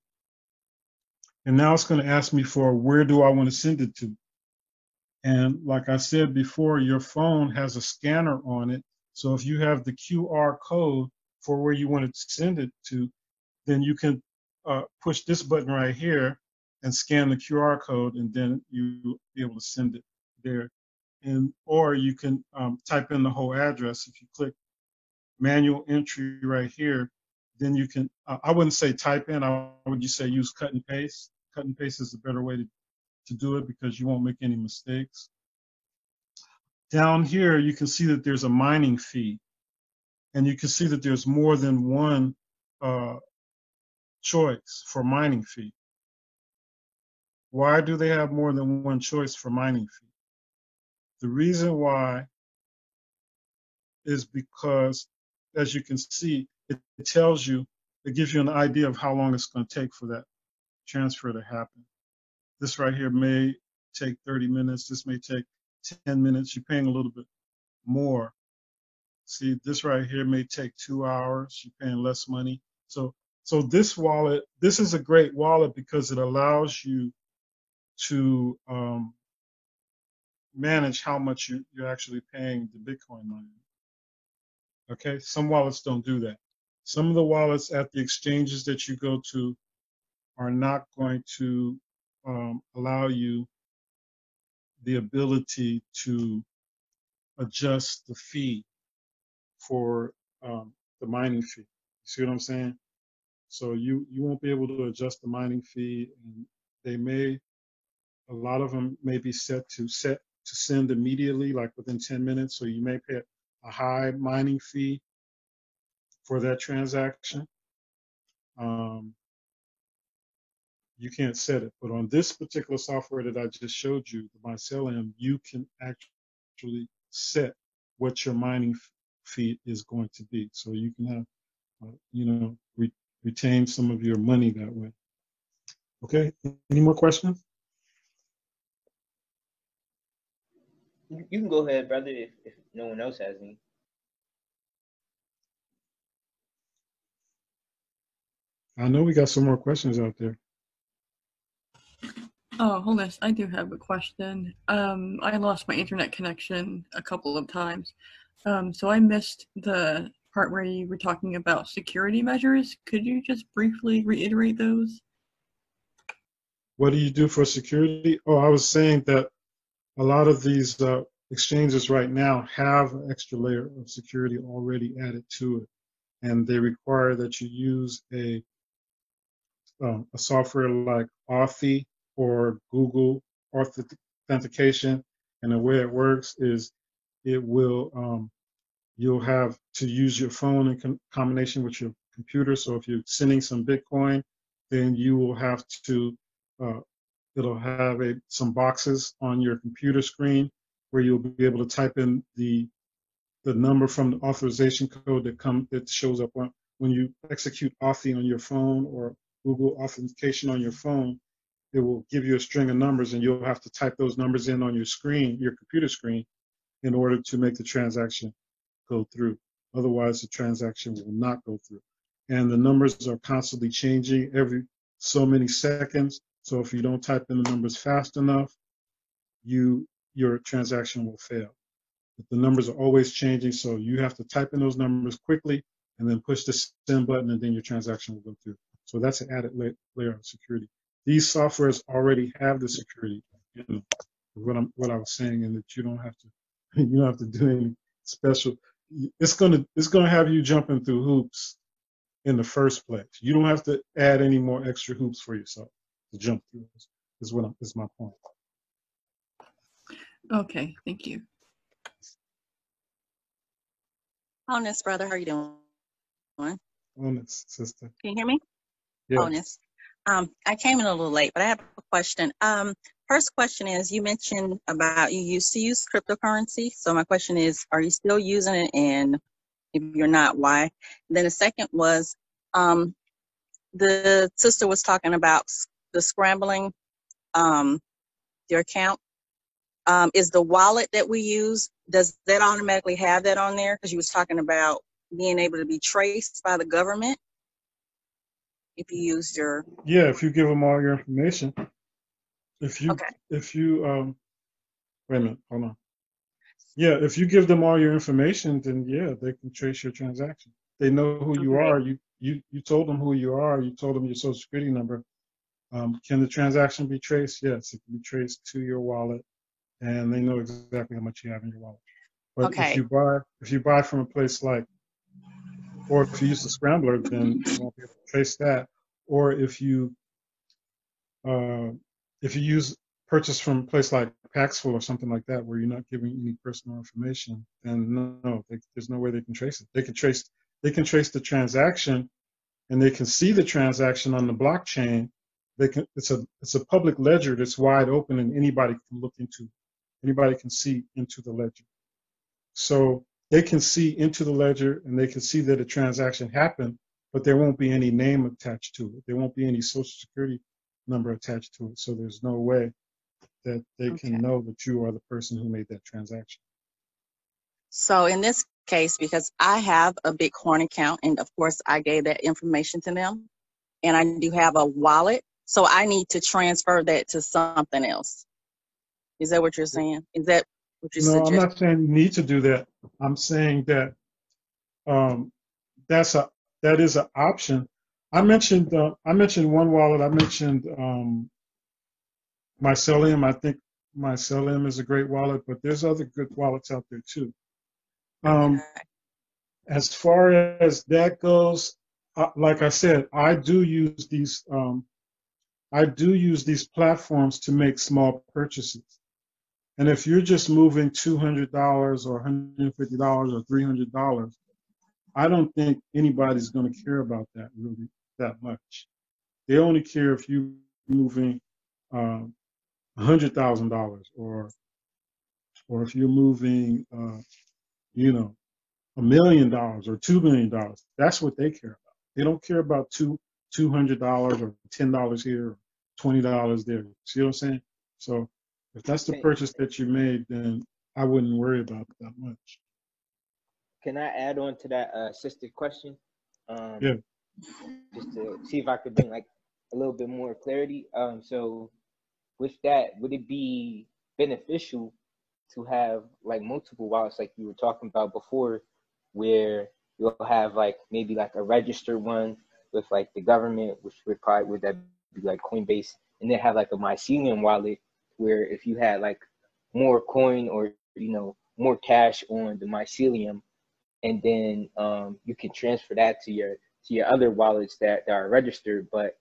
Speaker 2: And now it's going to ask me for where do I want to send it to. And like I said before, your phone has a scanner on it. So if you have the QR code for where you want to send it to, then you can push this button right here and scan the QR code, and then you'll be able to send it there. And or you can type in the whole address. If you click manual entry right here, then you can, I wouldn't say type in, I would just say use cut and paste. Cut and paste is a better way to do it because you won't make any mistakes. Down here, you can see that there's a mining fee, and you can see that there's more than one choice for mining fee. Why do they have more than one choice for mining fee? The reason why is because, as you can see, it tells you, it gives you an idea of how long it's going to take for that transfer to happen. This right here may take 30 minutes. This may take 10 minutes. You're paying a little bit more. See, this right here may take 2 hours. You're paying less money. So this wallet, this is a great wallet because it allows you to manage how much you're actually paying the Bitcoin money. Okay, some wallets don't do that. Some of the wallets at the exchanges that you go to are not going to allow you the ability to adjust the fee for the mining fee. You see what I'm saying? So you won't be able to adjust the mining fee, and a lot of them may be set to send immediately, like within 10 minutes. So you may pay a high mining fee for that transaction. You can't set it, but on this particular software that I just showed you, the Mycelium, you can actually set what your mining fee is going to be. So you can have, retain some of your money that way. Okay, any more questions?
Speaker 6: You can go ahead, brother, if no one else has any.
Speaker 2: I know we got some more questions out there.
Speaker 7: Oh, Holness, I do have a question. I lost my internet connection a couple of times. So I missed the part where you were talking about security measures. Could you just briefly reiterate those?
Speaker 2: What do you do for security? Oh, I was saying that a lot of these exchanges right now have an extra layer of security already added to it. And they require that you use a software like Authy or Google Authentication. And the way it works is it will, you'll have to use your phone in combination with your computer. So if you're sending some Bitcoin, then you will have to, it'll have some boxes on your computer screen where you'll be able to type in the number from the authorization code that shows up when you execute Authy on your phone or Google Authentication on your phone. It will give you a string of numbers, and you'll have to type those numbers in on your screen, your computer screen, in order to make the transaction go through. Otherwise, the transaction will not go through. and the numbers are constantly changing every so many seconds. So if you don't type in the numbers fast enough, your transaction will fail. But the numbers are always changing, so you have to type in those numbers quickly and then push the send button, and then your transaction will go through. So that's an added layer of security. These softwares already have the security. You know, what I was saying, and that you don't have to do any special. It's gonna have you jumping through hoops in the first place. You don't have to add any more extra hoops for yourself to jump through. Is my point.
Speaker 7: Okay, thank you.
Speaker 8: Honest, brother, how are you doing?
Speaker 2: Honest, sister.
Speaker 8: Can you hear me?
Speaker 2: Yeah.
Speaker 8: Honest. I came in a little late, but I have a question. First question is, you mentioned about you used to use cryptocurrency. So my question is, are you still using it? And if you're not, why? And then the second was, the sister was talking about the scrambling your account. Is the wallet that we use, does that automatically have that on there? Because you was talking about being able to be traced by the government if you use your.
Speaker 2: Yeah, if you give them all your information. If you wait a minute, hold on. Yeah, if you give them all your information, then yeah, they can trace your transaction. They know who you are. You told them who you are. You told them your social security number. Can the transaction be traced? Yes, it can be traced to your wallet, and they know exactly how much you have in your wallet. But if you buy from a place like, or if you use the scrambler, then you won't be able to trace that. Or if you purchase from a place like Paxful or something like that, where you're not giving any personal information, then no, there's no way they can trace it. They can trace the transaction, and they can see the transaction on the blockchain. It's a public ledger that's wide open, and anybody can see into the ledger. So they can see into the ledger, and they can see that a transaction happened, but there won't be any name attached to it. There won't be any social security number attached to it. So there's no way that they can know that you are the person who made that transaction.
Speaker 8: So in this case, because I have a Bitcoin account, and of course I gave that information to them, and I do have a wallet, so I need to transfer that to something else. Is that what you're saying? Is that what you suggest?
Speaker 2: No, I'm not saying you need to do that. I'm saying that that is an option. I mentioned one wallet. I mentioned Mycelium. I think Mycelium is a great wallet, but there's other good wallets out there too. As far as that goes, like I said, I do use these platforms to make small purchases. And if you're just moving $200 or $150 or $300, I don't think anybody's going to care about that really that much. They only care if you're moving $100,000 or if you're moving $1 million or $2 million. That's what they care about. They don't care about $200 or $10 here, or $20 there. See what I'm saying? So if that's the purchase that you made, then I wouldn't worry about it that much.
Speaker 6: Can I add on to that sister question?
Speaker 2: Yeah.
Speaker 6: Just to see if I could bring like a little bit more clarity. So with that, would it be beneficial to have like multiple wallets like you were talking about before, where you'll have like maybe like a registered one with like the government, which would that be like Coinbase, and then have like a Mycelium wallet where if you had like more coin or more cash on the Mycelium, and then you can transfer that to your other wallets that are registered, but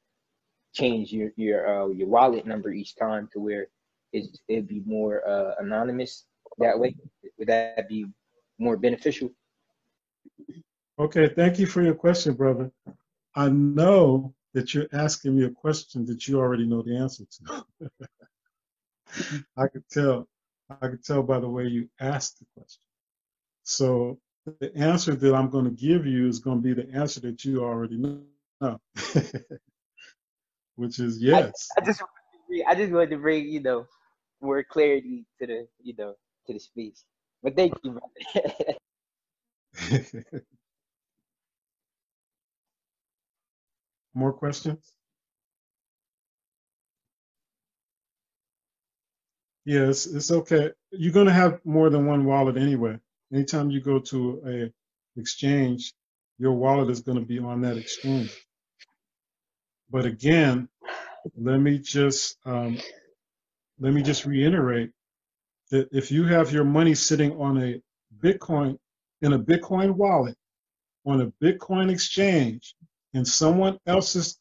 Speaker 6: change your wallet number each time to where it'd be more anonymous that way. Would that be more beneficial?
Speaker 2: Okay, thank you for your question, brother. I know that you're asking me a question that you already know the answer to. I could tell by the way you asked the question. So the answer that I'm going to give you is going to be the answer that you already know, which is yes.
Speaker 6: I just wanted to bring more clarity to the space. But thank you, brother.
Speaker 2: More questions? Yes, it's okay. You're going to have more than one wallet anyway. Anytime you go to a exchange, your wallet is going to be on that exchange. But again, let me just reiterate that if you have your money sitting on a Bitcoin in a Bitcoin wallet on a Bitcoin exchange on someone else's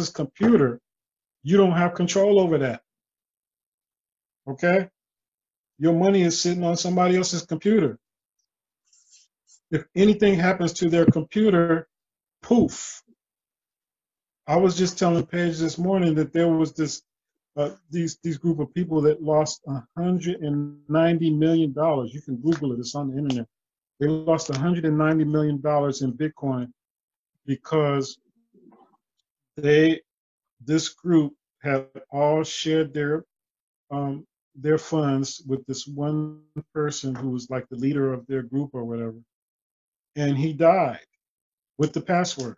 Speaker 2: computer, you don't have control over that. Okay? Your money is sitting on somebody else's computer. If anything happens to their computer, poof. I was just telling Paige this morning that there was these group of people that lost $190 million. You can Google it, it's on the internet. They lost $190 million in Bitcoin because this group had all shared their funds with this one person who was like the leader of their group or whatever. And he died with the password.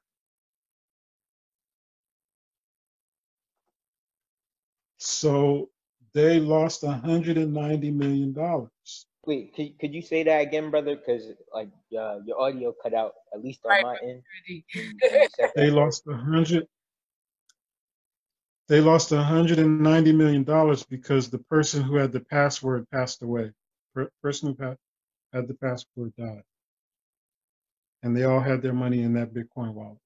Speaker 2: So they lost $190 million.
Speaker 6: Wait, could you say that again, brother? Because like your audio cut out, at least on my end.
Speaker 2: They lost $190 million because the person who had the password passed away. Person who had the password died. And they all had their money in that Bitcoin wallet.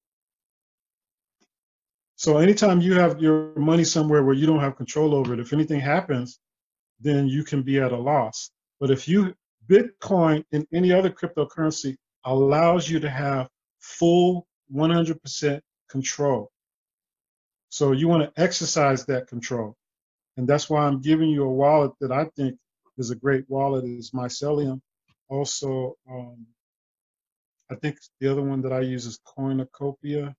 Speaker 2: So anytime you have your money somewhere where you don't have control over it, if anything happens, then you can be at a loss. But if Bitcoin and any other cryptocurrency allows you to have full 100% control. So you want to exercise that control. And that's why I'm giving you a wallet that I think is a great wallet is Mycelium. Also, I think the other one that I use is Coinocopia.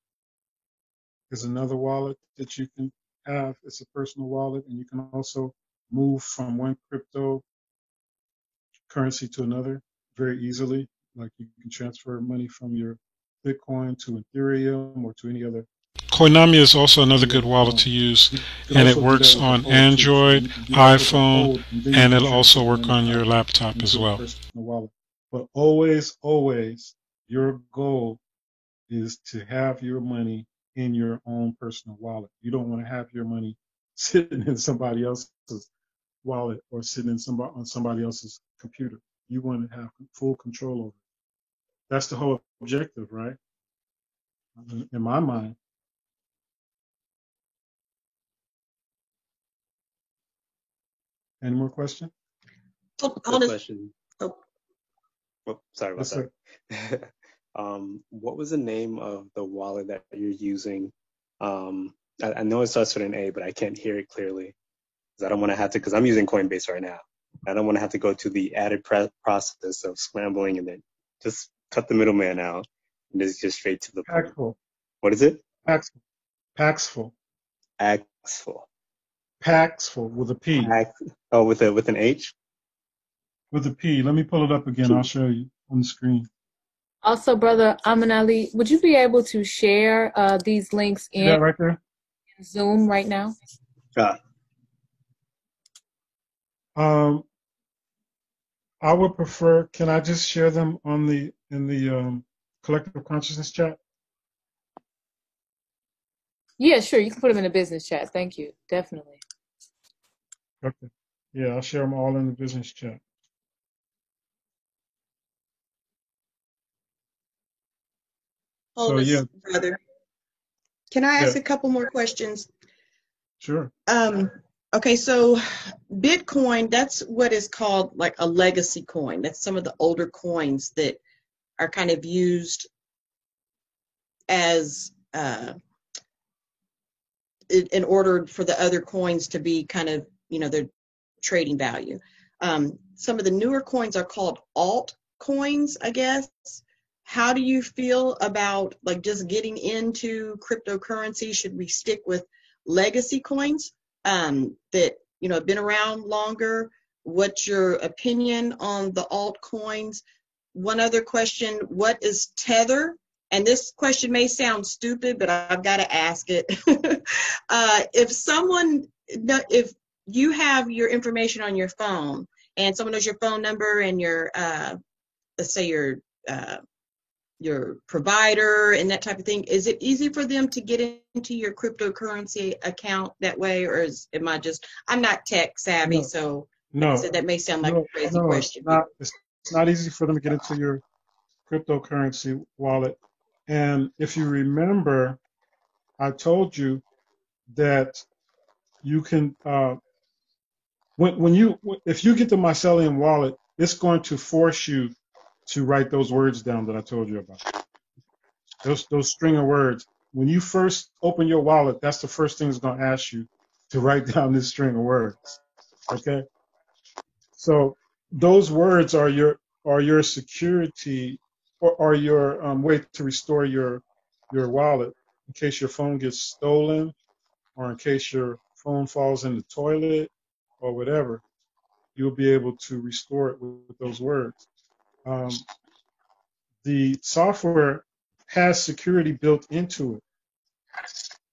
Speaker 2: Is another wallet that you can have. It's a personal wallet, and you can also move from one cryptocurrency to another very easily. Like you can transfer money from your Bitcoin to Ethereum or to any other. Coinami is also another good wallet to use, and it works on Android, iPhone, and it'll also work on your laptop as well. But always, always, your goal is to have your money in your own personal wallet. You don't want to have your money sitting in somebody else's wallet or sitting on somebody else's computer. You want to have full control over it. That's the whole objective, right? In my mind. Any more questions?
Speaker 9: Question.
Speaker 5: Oh,
Speaker 9: sorry about that. What was the name of the wallet that you're using? I know it starts with an A, but I can't hear it clearly. Because I don't want to have to, because I'm using Coinbase right now. I don't want to have to go to the added process of scrambling and then just cut the middleman out and just get straight to the point.
Speaker 2: Paxful.
Speaker 9: What is it?
Speaker 2: Paxful. Paxful with a P.
Speaker 9: With an H?
Speaker 2: With a P. Let me pull it up again. I'll show you on the screen.
Speaker 1: Also, Brother Amanali, would you be able to share these links in
Speaker 2: right there?
Speaker 1: Zoom right now?
Speaker 2: I would prefer. Can I just share them in the collective consciousness chat?
Speaker 1: Yeah, sure. You can put them in the business chat. Thank you. Definitely.
Speaker 2: Okay. Yeah, I'll share them all in the business chat.
Speaker 5: Hold on, brother. Can I ask a couple more questions?
Speaker 2: Sure.
Speaker 5: Okay, so Bitcoin, that's what is called like a legacy coin. That's some of the older coins that are kind of used as in order for the other coins to be kind of, their trading value. Some of the newer coins are called altcoins, I guess. How do you feel about like just getting into cryptocurrency? Should we stick with legacy coins that have been around longer? What's your opinion on the altcoins? One other question: what is Tether? and this question may sound stupid, but I've got to ask it. If you have your information on your phone and someone knows your phone number and your, let's say your provider and that type of thing, is it easy for them to get into your cryptocurrency account that way, or I'm not tech savvy, so
Speaker 2: No,
Speaker 5: so that may sound like a crazy
Speaker 2: no,
Speaker 5: question.
Speaker 2: it's not easy for them to get into your cryptocurrency wallet. And if you remember, I told you that you can, if you get the Mycelium wallet, it's going to force you to write those words down that I told you about. Those string of words. When you first open your wallet, that's the first thing it's going to ask you to write down this string of words. Okay? So those words are your security, or your way to restore your wallet in case your phone gets stolen, or in case your phone falls in the toilet, or whatever. You'll be able to restore it with those words. The software has security built into it.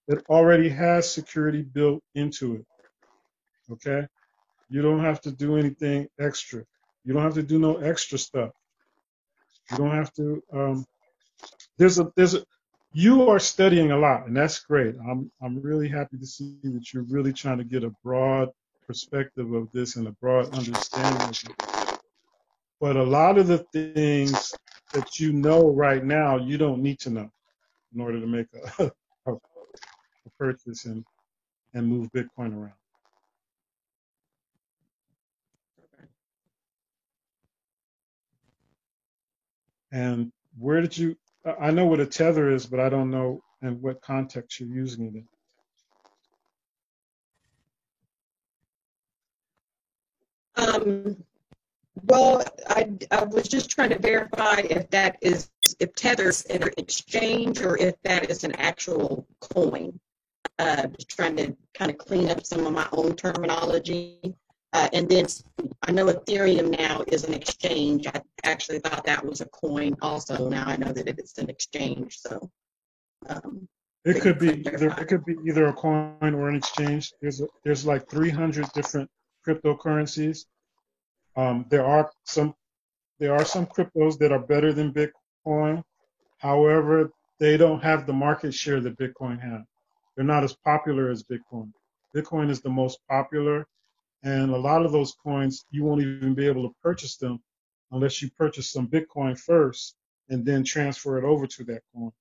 Speaker 2: It already has security built into it. Okay? You don't have to do anything extra. You don't have to do no extra stuff. You don't have to. You are studying a lot, and that's great. I'm really happy to see that you're really trying to get a broad perspective of this and a broad understanding of it. But a lot of the things that you know right now, you don't need to know in order to make a purchase and move Bitcoin around. And where did you? I know what a tether is, but I don't know in what context you're using it in.
Speaker 5: Well, I was just trying to verify if Tether's an exchange or if that is an actual coin. Just trying to kind of clean up some of my own terminology. And then I know Ethereum now is an exchange. I actually thought that was a coin also. Now I know that it's an exchange. So
Speaker 2: it could be either a coin or an exchange. There's like 300 different cryptocurrencies. There are some cryptos that are better than Bitcoin. However, they don't have the market share that Bitcoin has. They're not as popular as Bitcoin. Bitcoin is the most popular, and a lot of those coins, you won't even be able to purchase them unless you purchase some Bitcoin first and then transfer it over to that coin.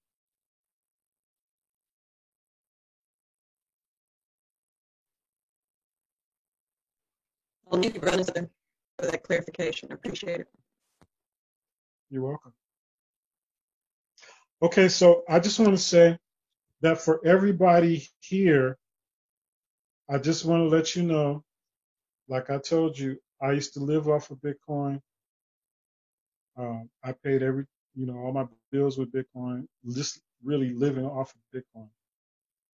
Speaker 5: Well, thank you, brother, for that clarification. I appreciate it.
Speaker 2: You're welcome. Okay, so I just want to say that for everybody here, I just want to let you know, like I told you, I used to live off of Bitcoin. I paid all my bills with Bitcoin, just really living off of Bitcoin.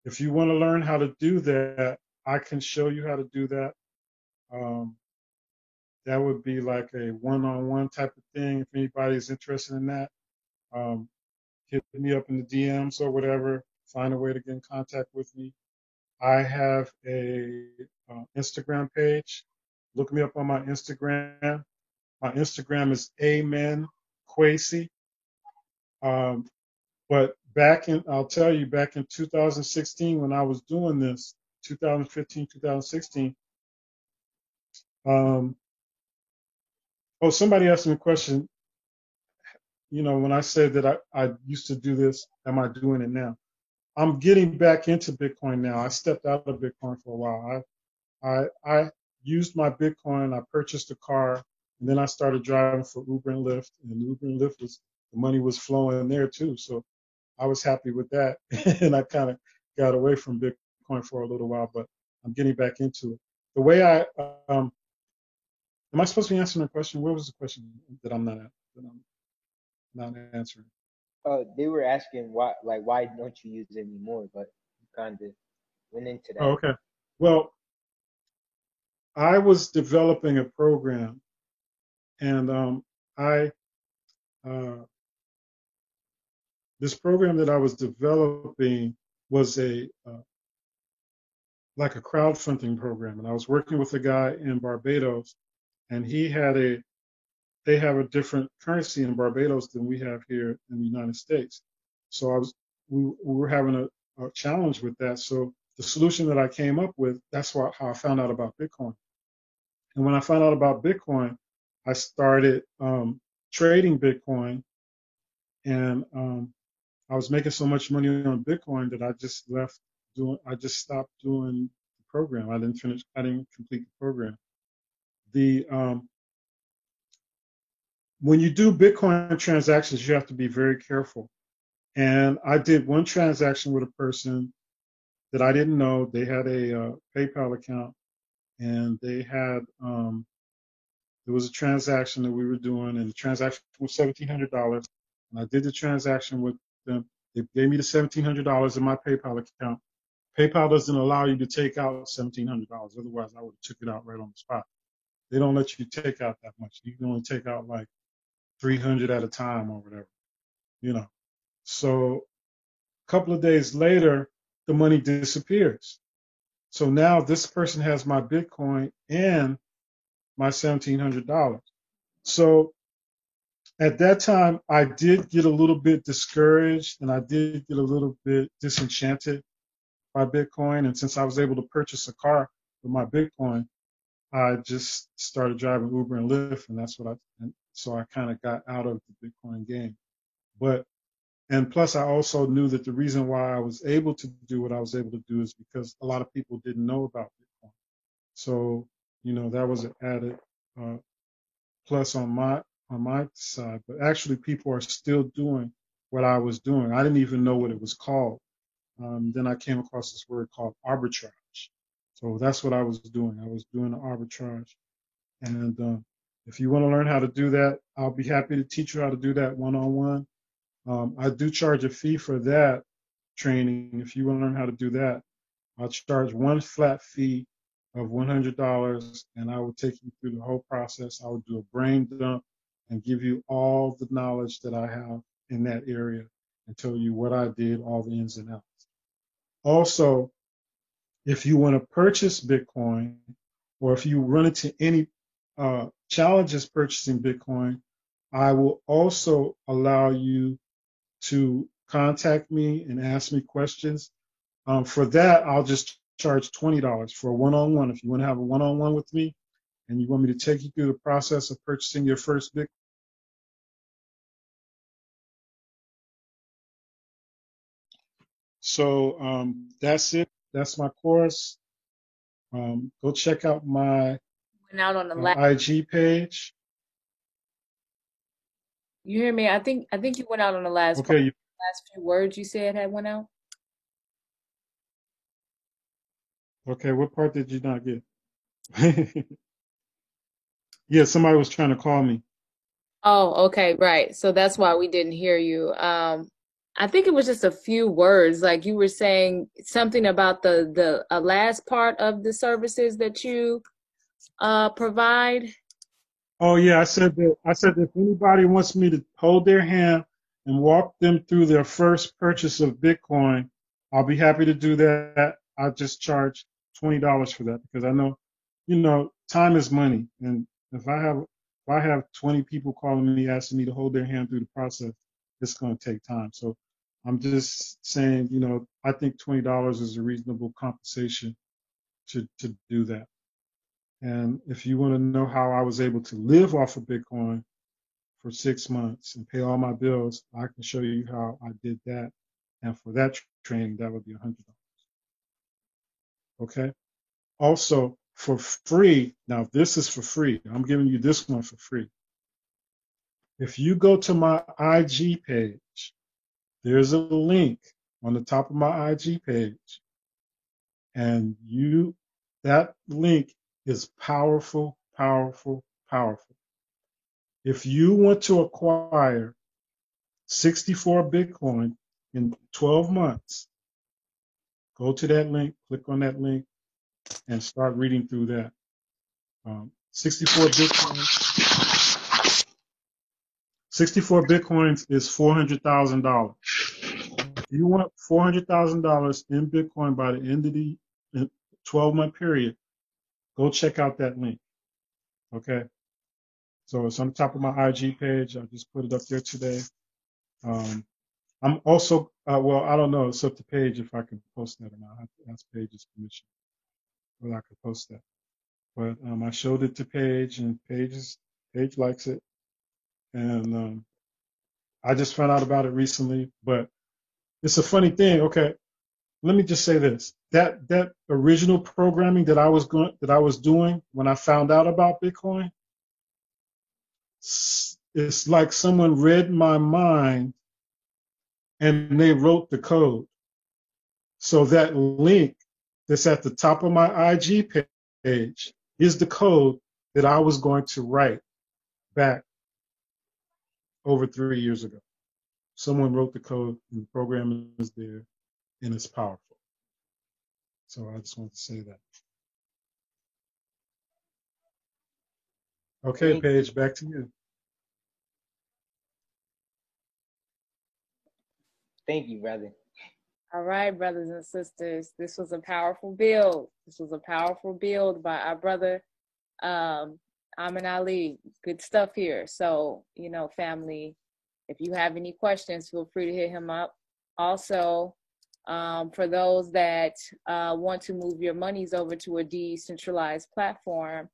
Speaker 2: If you want to learn how to do that, I can show you how to do that. That would be like a one-on-one type of thing. If anybody's interested in that, hit me up in the DMs or whatever. Find a way to get in contact with me. I have a Instagram page. Look me up on my Instagram. My Instagram is Amen Kwesi. But I'll tell you, back in 2016, when I was doing this, 2015, 2016, somebody asked me a question. When I said that I used to do this, am I doing it now? I'm getting back into Bitcoin now. I stepped out of Bitcoin for a while. I used my Bitcoin. I purchased a car, and then I started driving for Uber and Lyft. And Uber and Lyft the money was flowing there too. So I was happy with that. And I kind of got away from Bitcoin for a little while, but I'm getting back into it. The way am I supposed to be answering a question? What was the question that I'm not answering?
Speaker 6: They were asking why don't you use it anymore? But you kind of went into that.
Speaker 2: Oh, okay. Well, I was developing a program, and this program that I was developing was like a crowdfunding program, and I was working with a guy in Barbados, and they have a different currency in Barbados than we have here in the United States. So we were having a challenge with that. So the solution that I came up with, that's how I found out about Bitcoin. And when I found out about Bitcoin, I started trading Bitcoin, and I was making so much money on Bitcoin that I just stopped doing the program. I didn't complete the program. When you do Bitcoin transactions, you have to be very careful. And I did one transaction with a person that I didn't know. They had a PayPal account, and they had there was a transaction that we were doing, and the transaction was $1,700. And I did the transaction with them. They gave me the $1,700 in my PayPal account. PayPal doesn't allow you to take out $1,700. Otherwise, I would have took it out right on the spot. They don't let you take out that much. You can only take out like 300 at a time or whatever, you know. So a couple of days later, the money disappears. So now this person has my Bitcoin and my $1,700. So at that time, I did get a little bit discouraged, and I did get a little bit disenchanted by Bitcoin. And since I was able to purchase a car with my Bitcoin, I just started driving Uber and Lyft, and so I kind of got out of the Bitcoin game. And plus I also knew that the reason why I was able to do what I was able to do is because a lot of people didn't know about Bitcoin. So, you know, that was an added plus on my side. But actually people are still doing what I was doing. I didn't even know what it was called. Then I came across this word called arbitrage. So that's what I was doing. I was doing the arbitrage. And if you want to learn how to do that, I'll be happy to teach you how to do that one-on-one. I do charge a fee for that training. If you want to learn how to do that, I'll charge one flat fee of $100, and I will take you through the whole process. I will do a brain dump and give you all the knowledge that I have in that area and tell you what I did, all the ins and outs. Also, if you want to purchase Bitcoin, or if you run into any challenges purchasing Bitcoin, I will also allow you to contact me and ask me questions. For that, I'll just charge $20 for a one-on-one. If you want to have a one-on-one with me and you want me to take you through the process of purchasing your first Bitcoin. So that's it. That's my course. Go check out my
Speaker 1: Went out on the
Speaker 2: IG page.
Speaker 1: You hear me? I think you went out on the last part. Last few words you said had went out.
Speaker 2: Okay, what part did you not get? Yeah, somebody was trying to call me.
Speaker 1: Oh, okay, right. So that's why we didn't hear you. I think it was just a few words, like you were saying something about the last part of the services that you provide.
Speaker 2: Oh yeah, I said that if anybody wants me to hold their hand and walk them through their first purchase of Bitcoin, I'll be happy to do that. I'll just charge $20 for that because I know, you know, time is money, and if I have 20 people calling me asking me to hold their hand through the process, it's going to take time. So I'm just saying, you know, I think $20 is a reasonable compensation to do that. And if you want to know how I was able to live off of Bitcoin for 6 months and pay all my bills, I can show you how I did that. And for that training, that would be $100. Okay. Also, for free, now this is for free. I'm giving you this one for free. If you go to my IG page, there's a link on the top of my IG page. And that link is powerful, powerful, powerful. If you want to acquire 64 Bitcoin in 12 months, go to that link, click on that link, and start reading through that. 64 Bitcoins is $400,000. you want $400,000 in Bitcoin by the end of the 12-month period, go check out that link. Okay. So it's on top of my IG page. I just put it up there today. I'm also, well, I don't know. It's up to Paige if I can post that or not. I have to ask Paige's permission whether I could post that. But I showed it to Paige, and Paige likes it. And I just found out about it recently. But it's a funny thing. Okay, let me just say this: that original programming that I was doing when I found out about Bitcoin, it's like someone read my mind and they wrote the code. So that link that's at the top of my IG page is the code that I was going to write back over 3 years ago. Someone wrote the code and the program is there and it's powerful. So I just want to say that. Okay, Paige, back to you.
Speaker 6: Thank you, brother.
Speaker 1: All right, brothers and sisters, this was a powerful build. This was a powerful build by our brother, Amin Ali. Good stuff here. So, family, if you have any questions, feel free to hit him up. Also, for those that want to move your monies over to a decentralized platform,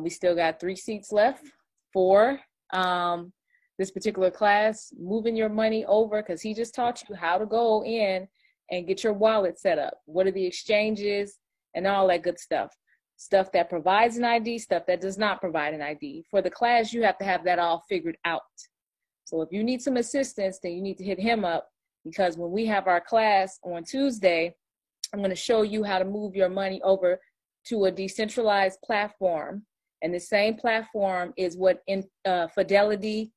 Speaker 1: we still got 3 seats left for this particular class, moving your money over, because he just taught you how to go in and get your wallet set up. What are the exchanges and all that good stuff. Stuff that provides an ID, stuff that does not provide an ID. For the class, you have to have that all figured out. So if you need some assistance, then you need to hit him up, because when we have our class on Tuesday, I'm going to show you how to move your money over to a decentralized platform. And the same platform is what Fidelity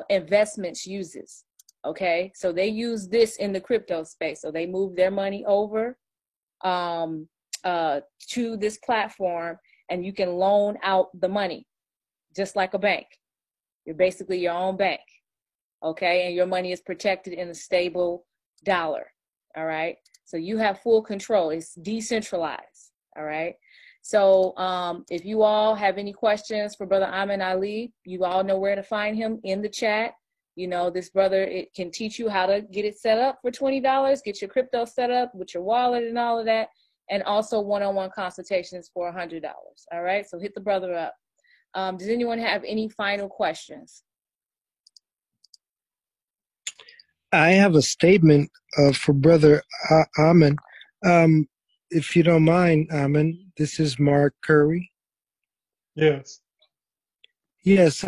Speaker 1: Investments uses. Okay, so they use this in the crypto space. So they move their money over to this platform, and you can loan out the money just like a bank. You're basically your own bank. Okay, and your money is protected in a stable dollar. All right, so you have full control. It's decentralized. All right. So if you all have any questions for Brother Amin Ali, you all know where to find him in the chat. This brother, it can teach you how to get it set up for $20, get your crypto set up with your wallet and all of that, and also one-on-one consultations for $100. All right, so hit the brother up. Does anyone have any final questions?
Speaker 10: I have a statement for Brother Amin. If you don't mind, Amin, this is Mark Curry.
Speaker 2: Yes.
Speaker 10: Yes,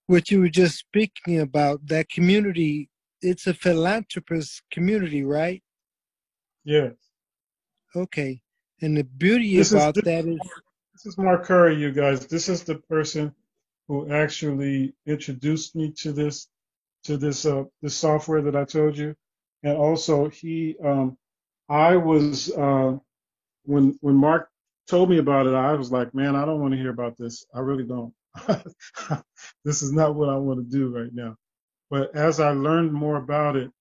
Speaker 10: what you were just speaking about, that community, it's a philanthropist community, right?
Speaker 2: Yes.
Speaker 10: Okay. And the beauty about that is...
Speaker 2: This is Mark Curry, you guys. This is the person who actually introduced me to this software that I told you. And also I was, when Mark told me about it, I was like, man, I don't want to hear about this. I really don't. This is not what I want to do right now. But as I learned more about it,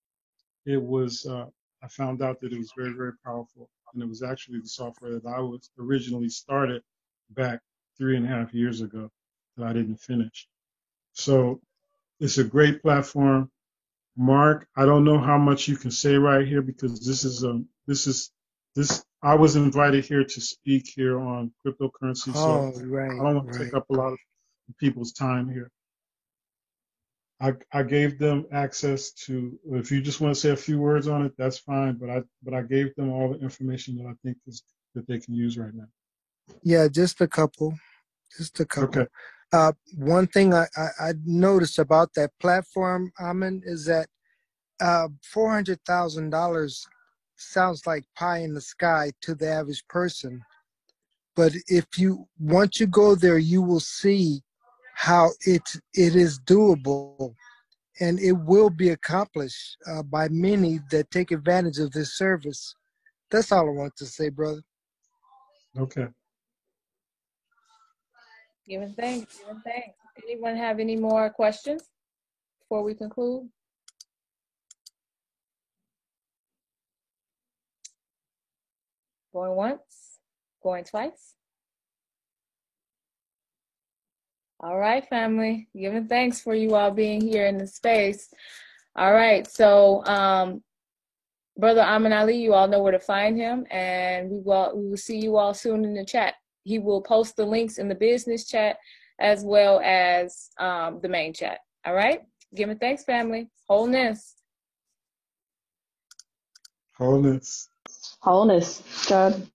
Speaker 2: I found out that it was very, very powerful. And it was actually the software that I was originally started back 3.5 years ago that I didn't finish. So it's a great platform. Mark, I don't know how much you can say right here, because I was invited here to speak here on cryptocurrency. So
Speaker 10: right,
Speaker 2: I don't want to take up a lot of people's time here. I gave them access to, if you just want to say a few words on it, that's fine. But I gave them all the information that I think that they can use right now.
Speaker 10: Yeah, just a couple. Okay. One thing I noticed about that platform, Amin, is that $400,000 sounds like pie in the sky to the average person. But once you go there, you will see how it is doable, and it will be accomplished by many that take advantage of this service. That's all I want to say, brother.
Speaker 2: Okay.
Speaker 1: Giving thanks. Anyone have any more questions? before we conclude? Going once, going twice. All right, family, giving thanks for you all being here in the space. All right, so Brother Amin Ali, you all know where to find him, and we will see you all soon in the chat. He will post the links in the business chat as well as the main chat. All right, giving thanks, family. Wholeness.
Speaker 2: Wholeness.
Speaker 11: Wholeness. God.